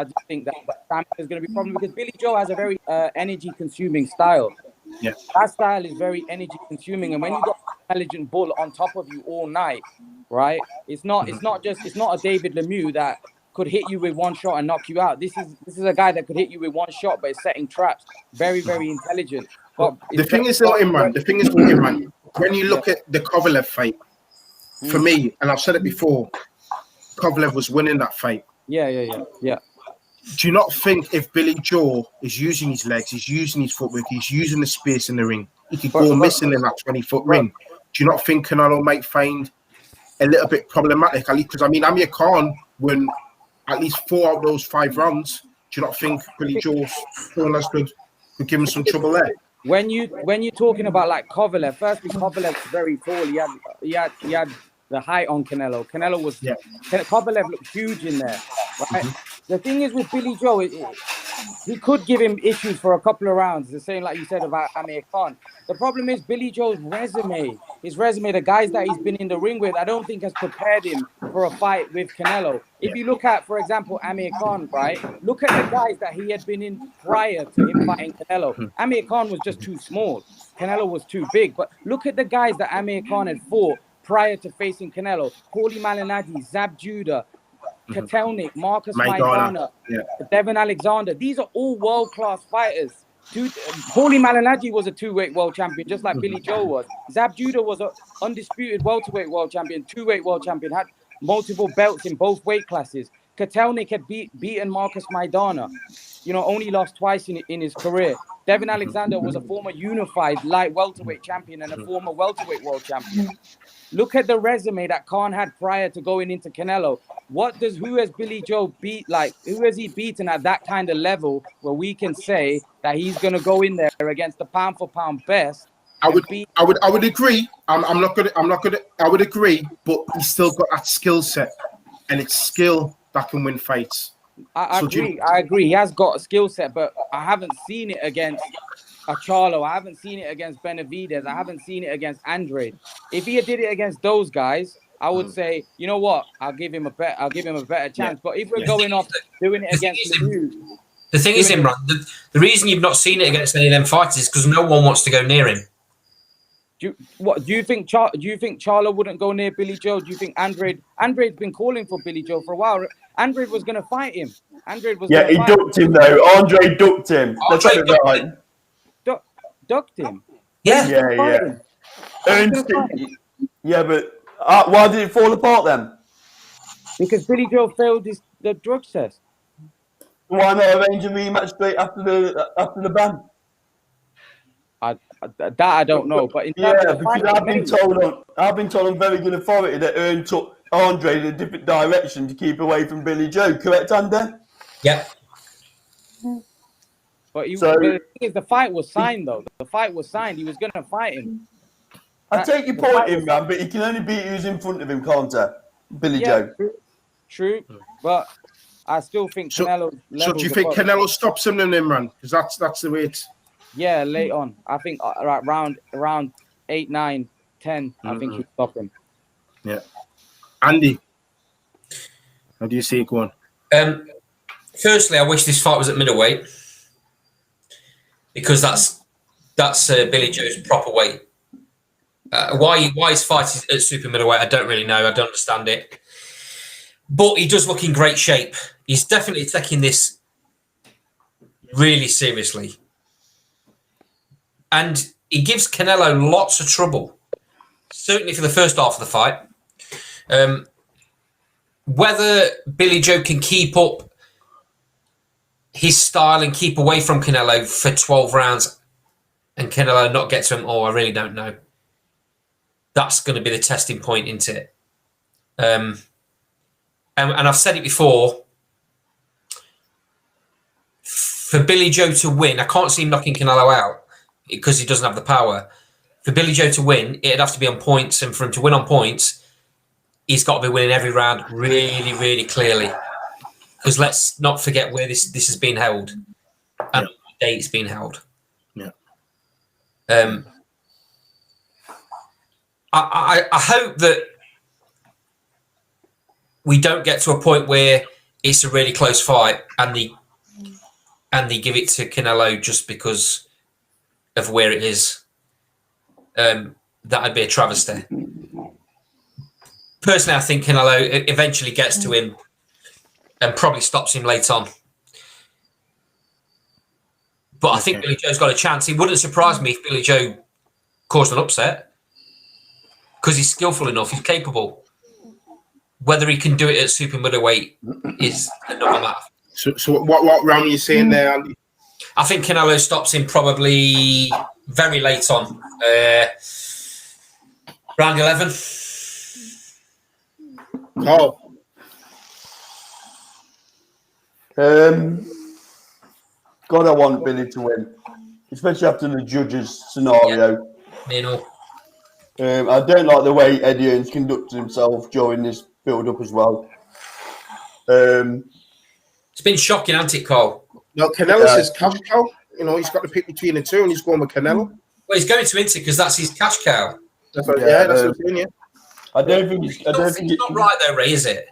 just think that stamina is going to be a problem because Billy Joe has a very energy-consuming style. Yeah, that style is very energy-consuming, and when you got an intelligent bull on top of you all night, right? It's not a David Lemieux that could hit you with one shot and knock you out. This is a guy that could hit you with one shot, but is setting traps. Very, very intelligent. But the thing is, Imran, when you look at the Kovalev fight, for me, and I've said it before, Kovalev was winning that fight. Yeah. Do you not think if Billy Joe is using his legs, he's using his footwork, he's using the space in the ring, he could go missing in that 20-foot ring? Do you not think Canelo might find a little bit problematic? Because, Amir Khan won at least 4 out of those 5 rounds. Do you not think Billy Joe's could give him some trouble there? When you're talking about like Kovalev, firstly, Kovalev was very tall. He had the height on Canelo. Kovalev looked huge in there, right? The thing is with Billy Joe, he could give him issues for a couple of rounds. The same like you said about Amir Khan. The problem is Billy Joe's resume, the guys that he's been in the ring with, I don't think has prepared him for a fight with Canelo. If you look at, for example, Amir Khan, right? Look at the guys that he had been in prior to him fighting Canelo. Amir Khan was just too small. Canelo was too big. But look at the guys that Amir Khan had fought prior to facing Canelo. Paulie Malignaggi, Zab Judah, Kotelnik, Marcus Maidana, Devin Alexander. These are all world-class fighters. Paulie Malignaggi was a 2-weight world champion, just like Billy Joe was. Zab Judah was an undisputed welterweight world champion, 2-weight world champion, had multiple belts in both weight classes. Kotelnik had beaten Marcus Maidana, only lost twice in his career. Devin Alexander was a former unified light welterweight champion and a former welterweight world champion. Look at the resume that Khan had prior to going into Canelo. Who has Billy Joe beat? Like, who has he beaten at that kind of level where we can say that he's going to go in there against the pound for pound best? I would agree. I would agree, but he's still got that skill set, and it's skill that can win fights. I agree. He has got a skill set, but I haven't seen it against Charlo. I haven't seen it against Benavidez. I haven't seen it against Andre. If he did it against those guys, I would say, you know what? I'll give him a better chance. But if we're going off doing it against Lemieux, the thing is, Imran, the reason you've not seen it against any of them fighters is because no one wants to go near him. Do you think Charlo wouldn't go near Billy Joe? Do you think Andre's been calling for Billy Joe for a while? Andre was going to fight him. He ducked him though. Andre ducked him. That's right. Ducked him. Yeah. Yeah, but why did it fall apart then? Because Billy Joe failed the drug test. Why not arrange a rematch straight after the ban? I don't know, but in terms of the fight, I've been told on very good authority that Ern took Andre in a different direction to keep away from Billy Joe. Correct, Andy? Yeah. But the fight was signed, though. The fight was signed. He was going to fight him. I take your point in, man, but he can only beat who's in front of him, can't he? Billy Joe. True, but I still think Canelo. So do you think Canelo stops him then, Imran? Because that's the way it's. Yeah, late on. I think around 8, 9, 10. I think he'll stop him. Yeah. Andy, how do you see it going? Firstly, I wish this fight was at middleweight because that's Billy Joe's proper weight. Why his fight is at super middleweight, I don't really know. I don't understand it. But he does look in great shape. He's definitely taking this really seriously. And he gives Canelo lots of trouble, certainly for the first half of the fight. Whether Billy Joe can keep up his style and keep away from Canelo for 12 rounds and Canelo not get to him, I really don't know. That's going to be the testing point, isn't it? And I've said it before, for Billy Joe to win, I can't see him knocking Canelo out because he doesn't have the power. For Billy Joe to win, it'd have to be on points, and for him to win on points, he's got to be winning every round really, really clearly. Because let's not forget where this has been held and what date it's been held. Yeah. I hope that we don't get to a point where it's a really close fight and they give it to Canelo just because of where it is. That'd be a travesty. Personally, I think Canelo eventually gets to him and probably stops him late on. But I think Billy Joe's got a chance. It wouldn't surprise me if Billy Joe caused an upset because he's skillful enough, he's capable. Whether he can do it at super middleweight is another matter. So what round are you saying there, Andy? I think Canelo stops him probably very late on. Round 11. Oh. God, I want Billy to win, especially after the judges' scenario. Yeah. I don't like the way Eddie Hearn's conducted himself during this build-up as well. It's been shocking, hasn't it, Cole? No, Canelo's his cash cow. You know, he's got to pick between the two, and he's going with Canelo. Well, he's going to Inter because that's his cash cow. That's what I'm saying, yeah. I don't think it's not right though, Ray, is it?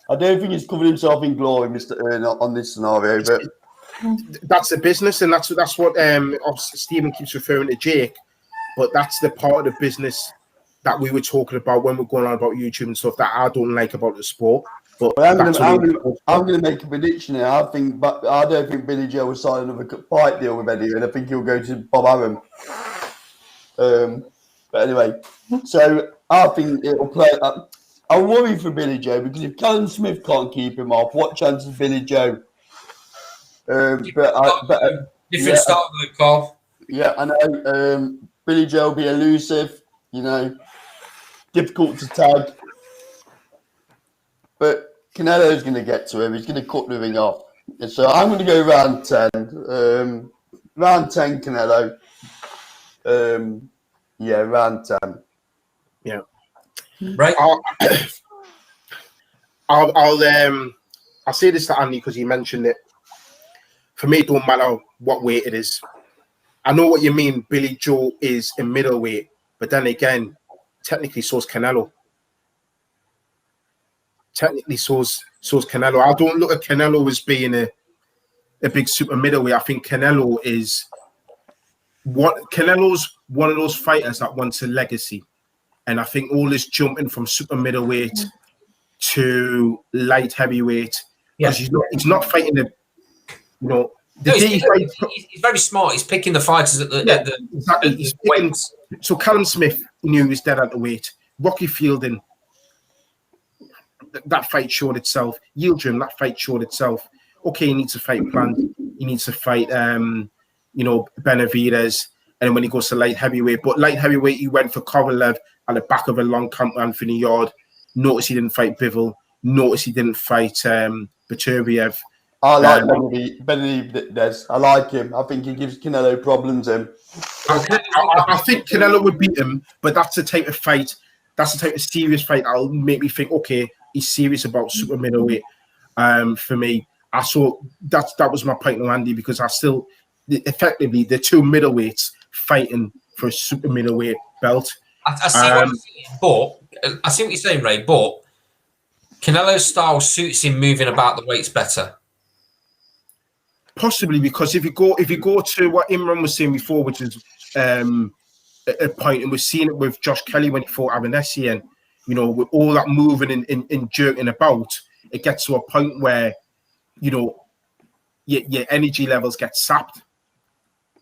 I don't think he's covered himself in glory, Mr. Hearn, on this scenario. But that's the business, and that's what Stephen keeps referring to Jake. But that's the part of the business that we were talking about when we're going on about YouTube and stuff that I don't like about the sport. But I'm going to make a prediction here. I don't think Billy Joe will sign another fight deal with Eddie, and I think he'll go to Bob Arum. But anyway, so I think it'll play. I worry for Billy Joe because if Callum Smith can't keep him off, what chance is Billy Joe? Different start, though, Carl. Yeah, I know. Billy Joe will be elusive, difficult to tag. But Canelo's going to get to him. He's going to cut the ring off. And so I'm going to go round 10. Round 10, Canelo. Round 10. Yeah. Right. I'll say this to Andy because he mentioned it. For me, it don't matter what weight it is. I know what you mean. Billy Joe is a middleweight, but then again, technically, so is Canelo. technically so's Canelo. I don't look at Canelo as being a big super middleweight. I think Canelo's one of those fighters that wants a legacy. And I think all this jumping from super middleweight to light heavyweight, because he's not fighting he's very smart. He's picking the fighters at the exactly. So Callum Smith knew he was dead at the weight. Rocky Fielding, that fight showed itself. Yildirim, that fight showed itself. Okay, he needs to fight Plant. He needs to fight, Benavidez. And then when he goes to light heavyweight, but light heavyweight, he went for Kovalev at the back of a long camp, Anthony Yard. Notice he didn't fight Bivol. Notice he didn't fight Beterbiev. I like Benavidez. I like him. I think he gives Canelo problems. I think Canelo would beat him, but that's the type of fight. That's the type of serious fight that'll make me think, okay, he's serious about super middleweight. For me, I saw that was my point, Andy, because I still effectively the two middleweights fighting for a super middleweight belt. I see what you're saying, but I see what you're saying, Ray. But Canelo's style suits him moving about the weights better. Possibly, because if you go to what Imran was saying before, which is a point, and we're seeing it with Josh Kelly when he fought Avanesian, with all that moving and jerking about, it gets to a point where your energy levels get sapped.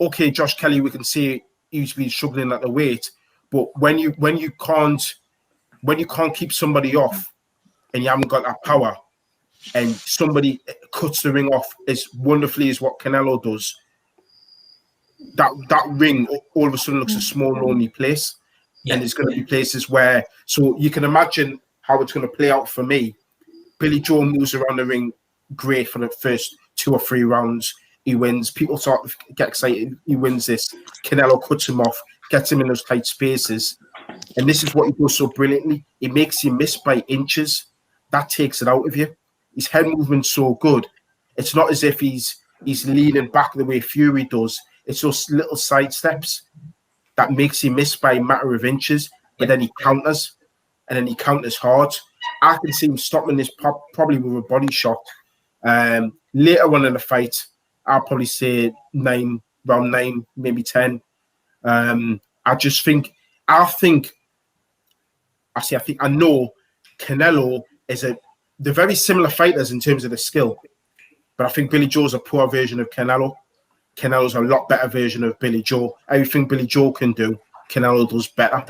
Okay, Josh Kelly, we can see he's been struggling at the weight, but when you can't keep somebody off and you haven't got that power, and somebody cuts the ring off as wonderfully as what Canelo does, that ring all of a sudden looks a small, lonely place. Yeah. And there's going to be places where, so you can imagine how it's going to play out for me. Billy Joe moves around the ring great for the first 2 or 3 rounds. He wins. People start to get excited. He wins this. Canelo cuts him off, gets him in those tight spaces. And this is what he does so brilliantly. He makes you miss by inches. That takes it out of you. His head movement's so good. It's not as if he's leaning back the way Fury does. It's those little side steps that makes him miss by a matter of inches. But then he counters, and then he counters hard. I can see him stopping this probably with a body shot. Later on in the fight, I'll probably say round 9, maybe 10. I know Canelo is they're very similar fighters in terms of the skill, but I think Billy Joe's a poor version of Canelo. Canelo's a lot better version of Billy Joe. Everything Billy Joe can do, Canelo does better,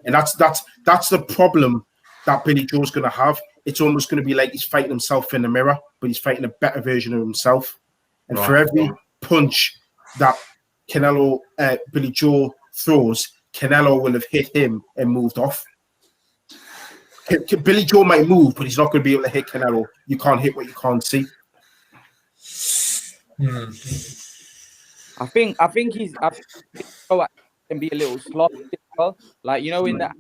and that's the problem that Billy Joe's going to have. It's almost going to be like he's fighting himself in the mirror, but he's fighting a better version of himself. And for every punch that Billy Joe throws, Canelo will have hit him and moved off. Billy Joe might move, but he's not going to be able to hit Canelo. You can't hit what you can't see. I think he's can be a little sloppy. Like in that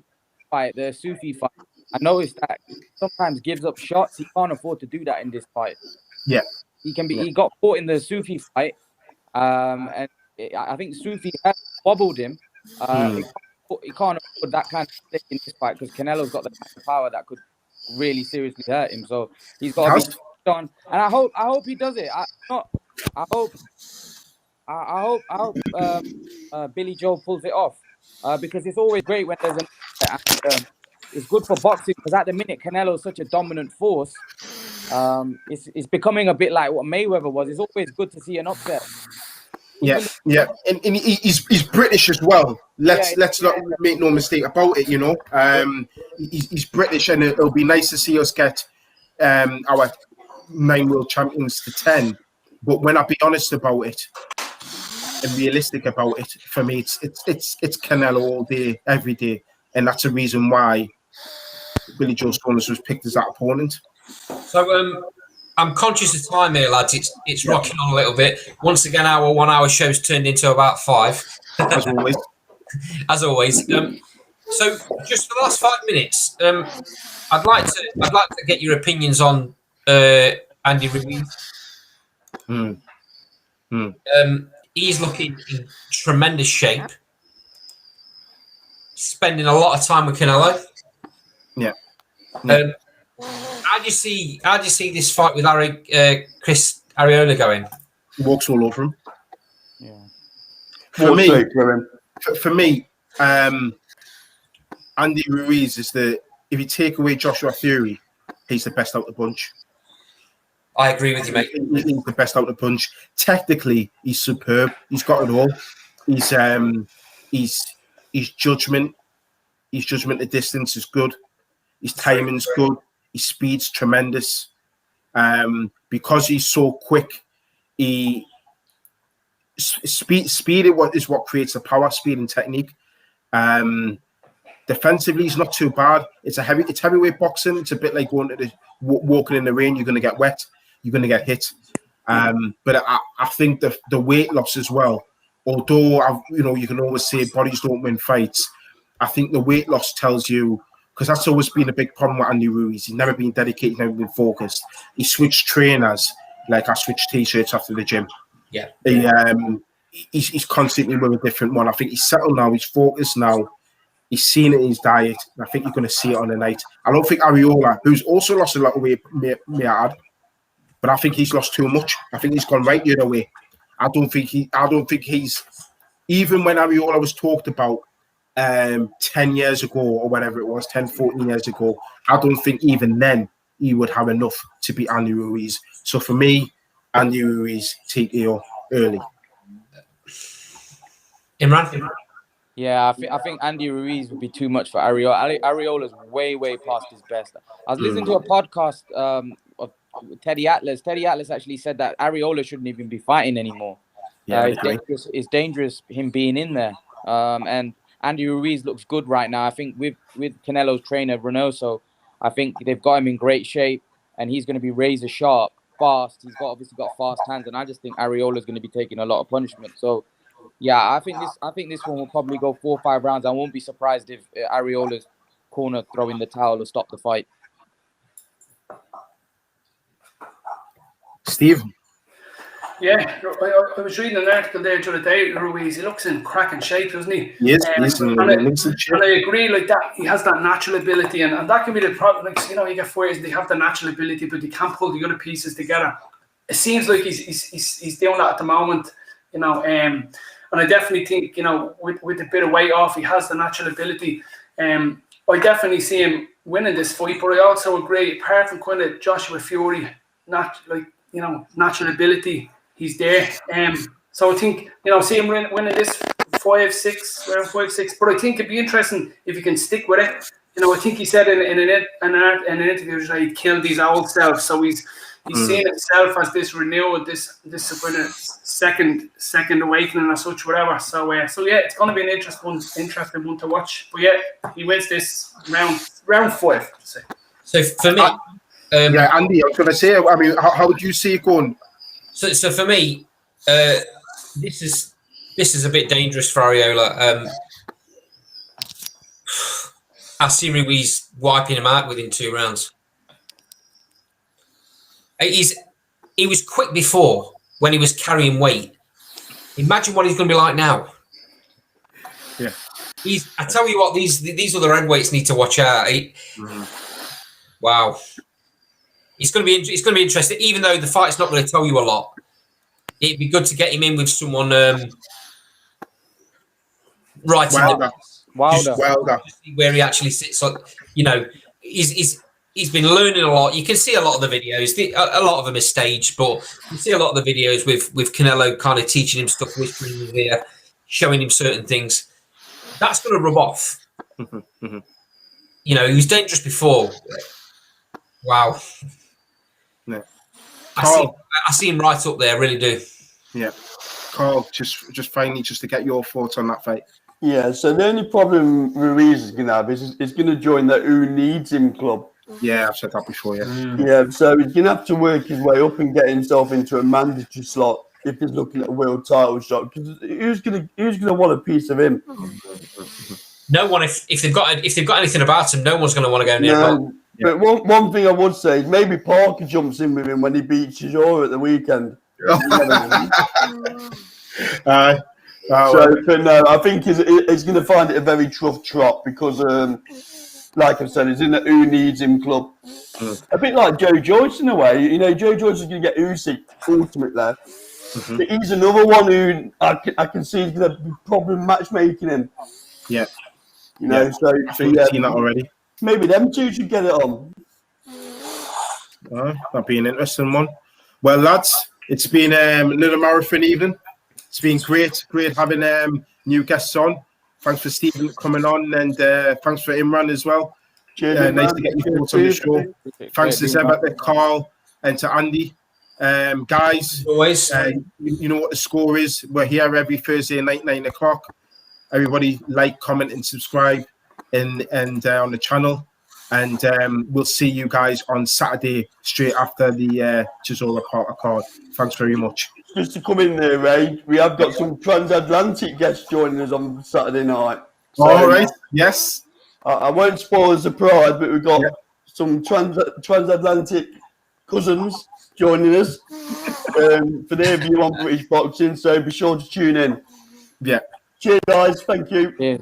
fight, the Sufi fight, I noticed that he sometimes gives up shots. He can't afford to do that in this fight. Yeah, he got caught in the Sufi fight, and I think Sufi has wobbled him. He can't afford that kind of thing in this fight because Canelo's got the kind of power that could really seriously hurt him. So he's got to be on, and I hope he does it. I hope Billy Joe pulls it off because it's always great when there's it's good for boxing because at the minute Canelo's such a dominant force. It's becoming a bit like what Mayweather was. It's always good to see an upset. Yeah, and he's British as well. Let's not make no mistake about it. He's British, and it'll be nice to see us get our 9 world champions to 10. But when I be honest about it and realistic about it, for me, it's Canelo all day, every day, and that's a reason why Billy Joe Saunders was picked as that opponent. So I'm conscious of time here, lads. It's rocking on a little bit. Once again, our 1 hour show's turned into about 5. As always. As always. So just for the last 5 minutes, I'd like to get your opinions on Andy Ruiz. He's looking in tremendous shape. Spending a lot of time with Canelo. Yeah. How do you see this fight with Chris Arreola going? He walks all over him. Yeah. For me, Andy Ruiz is if you take away Joshua Fury, he's the best out of the bunch. I agree with you, mate. He's the best out of the bunch. Technically, he's superb. He's got it all. His judgment of distance is good. His timing's good. His speed's tremendous. Because he's so quick, speed is what creates the power. Speed and technique. Defensively, he's not too bad. It's heavyweight boxing. It's a bit like walking in the rain. You're going to get wet. You're going to get hit. But I think the weight loss as well. Although you can always say bodies don't win fights. I think the weight loss tells you, because that's always been a big problem with Andy Ruiz. He's never been dedicated, never been focused. He switched trainers like I switched t-shirts after the gym. Yeah. He's constantly with a different one. I think he's settled now. He's focused now. He's seen it in his diet. And I think you're going to see it on the night. I don't think Arreola, who's also lost a lot of weight, may add, but I think he's lost too much. I think he's gone right the other way. I don't think he's, even when Arreola was talked about 10 years ago or whatever it was, 10, 14 years ago, I don't think even then he would have enough to beat Andy Ruiz. So for me, Andy Ruiz, TKO early. Imran? Yeah, I think Andy Ruiz would be too much for Arreola. Arreola's way past his best. I was listening to a podcast of Teddy Atlas. Teddy Atlas actually said that Arreola shouldn't even be fighting anymore. Yeah, it's dangerous him being in there. And Andy Ruiz looks good right now. I think with Canelo's trainer, Reynoso, I think they've got him in great shape, and he's going to be razor sharp, fast. He's obviously got fast hands, and I just think Arreola's going to be taking a lot of punishment. So, yeah, I think this one will probably go 4 or 5 rounds. I won't be surprised if Arreola's corner throw in the towel or stop the fight. Steve? Yeah, I was reading an article there the other day. Ruiz, he looks in cracking shape, doesn't he? Yes, and I agree. Like that, he has that natural ability, and that can be the problem. Like, you get fighters, they have the natural ability, but they can't pull the other pieces together. It seems like he's doing that at the moment. And I definitely think with a bit of weight off, he has the natural ability. I definitely see him winning this fight, but I also agree. Apart from kind of Joshua Fury, natural ability. He's there. So I think, see him winning this 5-6, around 5-6. But I think it'd be interesting if he can stick with it. I think he said in an interview that he'd killed these old selves. So he's seeing himself as this renewal, this kind of second awakening or such, whatever. So yeah, it's going to be an interesting one to watch. But yeah, he wins this round 5. So for me, Andy, I was going to say, I mean, how would you see it going? So for me, this is a bit dangerous for Arreola. I see Ruiz wiping him out within 2 rounds. He was quick before when he was carrying weight. Imagine what he's going to be like now. Yeah. I tell you what, these other heavyweights need to watch out. Wow. It's going to be interesting, even though the fight's not going to tell you a lot. It'd be good to get him in with someone right Wilder. To see where he actually sits. So, he's been learning a lot. You can see a lot of the videos. A lot of them are staged, but you see a lot of the videos with Canelo kind of teaching him stuff, whispering in his ear, showing him certain things. That's going to rub off. He was dangerous before. Wow. Yeah. I see him right up there, I really do. Yeah. Carl, just finally, just to get your thoughts on that fight. Yeah, so the only problem Ruiz is going to have is he's going to join the Who Needs Him club. Yeah, I've said that before, yeah. Yeah, so he's going to have to work his way up and get himself into a mandatory slot if he's looking at a world title shot. Because who's going to want a piece of him? No one, if they've got anything about him, no one's going to want to go near him. But one thing I would say is maybe Parker jumps in with him when he beats Chisora at the weekend. But no, I think he's going to find it a very tough trot because like I said, he's in the who needs him club. A bit like Joe Joyce in a way. You know, Joe Joyce is going to get Usyk ultimately. But he's another one who I can see is going to be problem matchmaking him. Yeah. You know, so I think we've seen that already. Maybe them two should get it on. That'd be an interesting one. Well, lads, it's been another marathon evening. It's been great having new guests on. Thanks for Stephen coming on, and thanks for Imran as well. Cheers, nice to get your thoughts on the show. Thanks to Zeba, to Carl, and to Andy. Guys, always. You know what the score is. We're here every Thursday night, 9 o'clock. Everybody like, comment, and subscribe and on the channel. And we'll see you guys on Saturday straight after the Chisora Parker card. Thanks very much. Just to come in there, Ray, we have got some transatlantic guests joining us on Saturday night. So, all right, yes. I won't spoil the surprise, but we've got some transatlantic cousins joining us for their view on British boxing. So be sure to tune in. Yeah. Cheers, guys. Thank you. Yeah.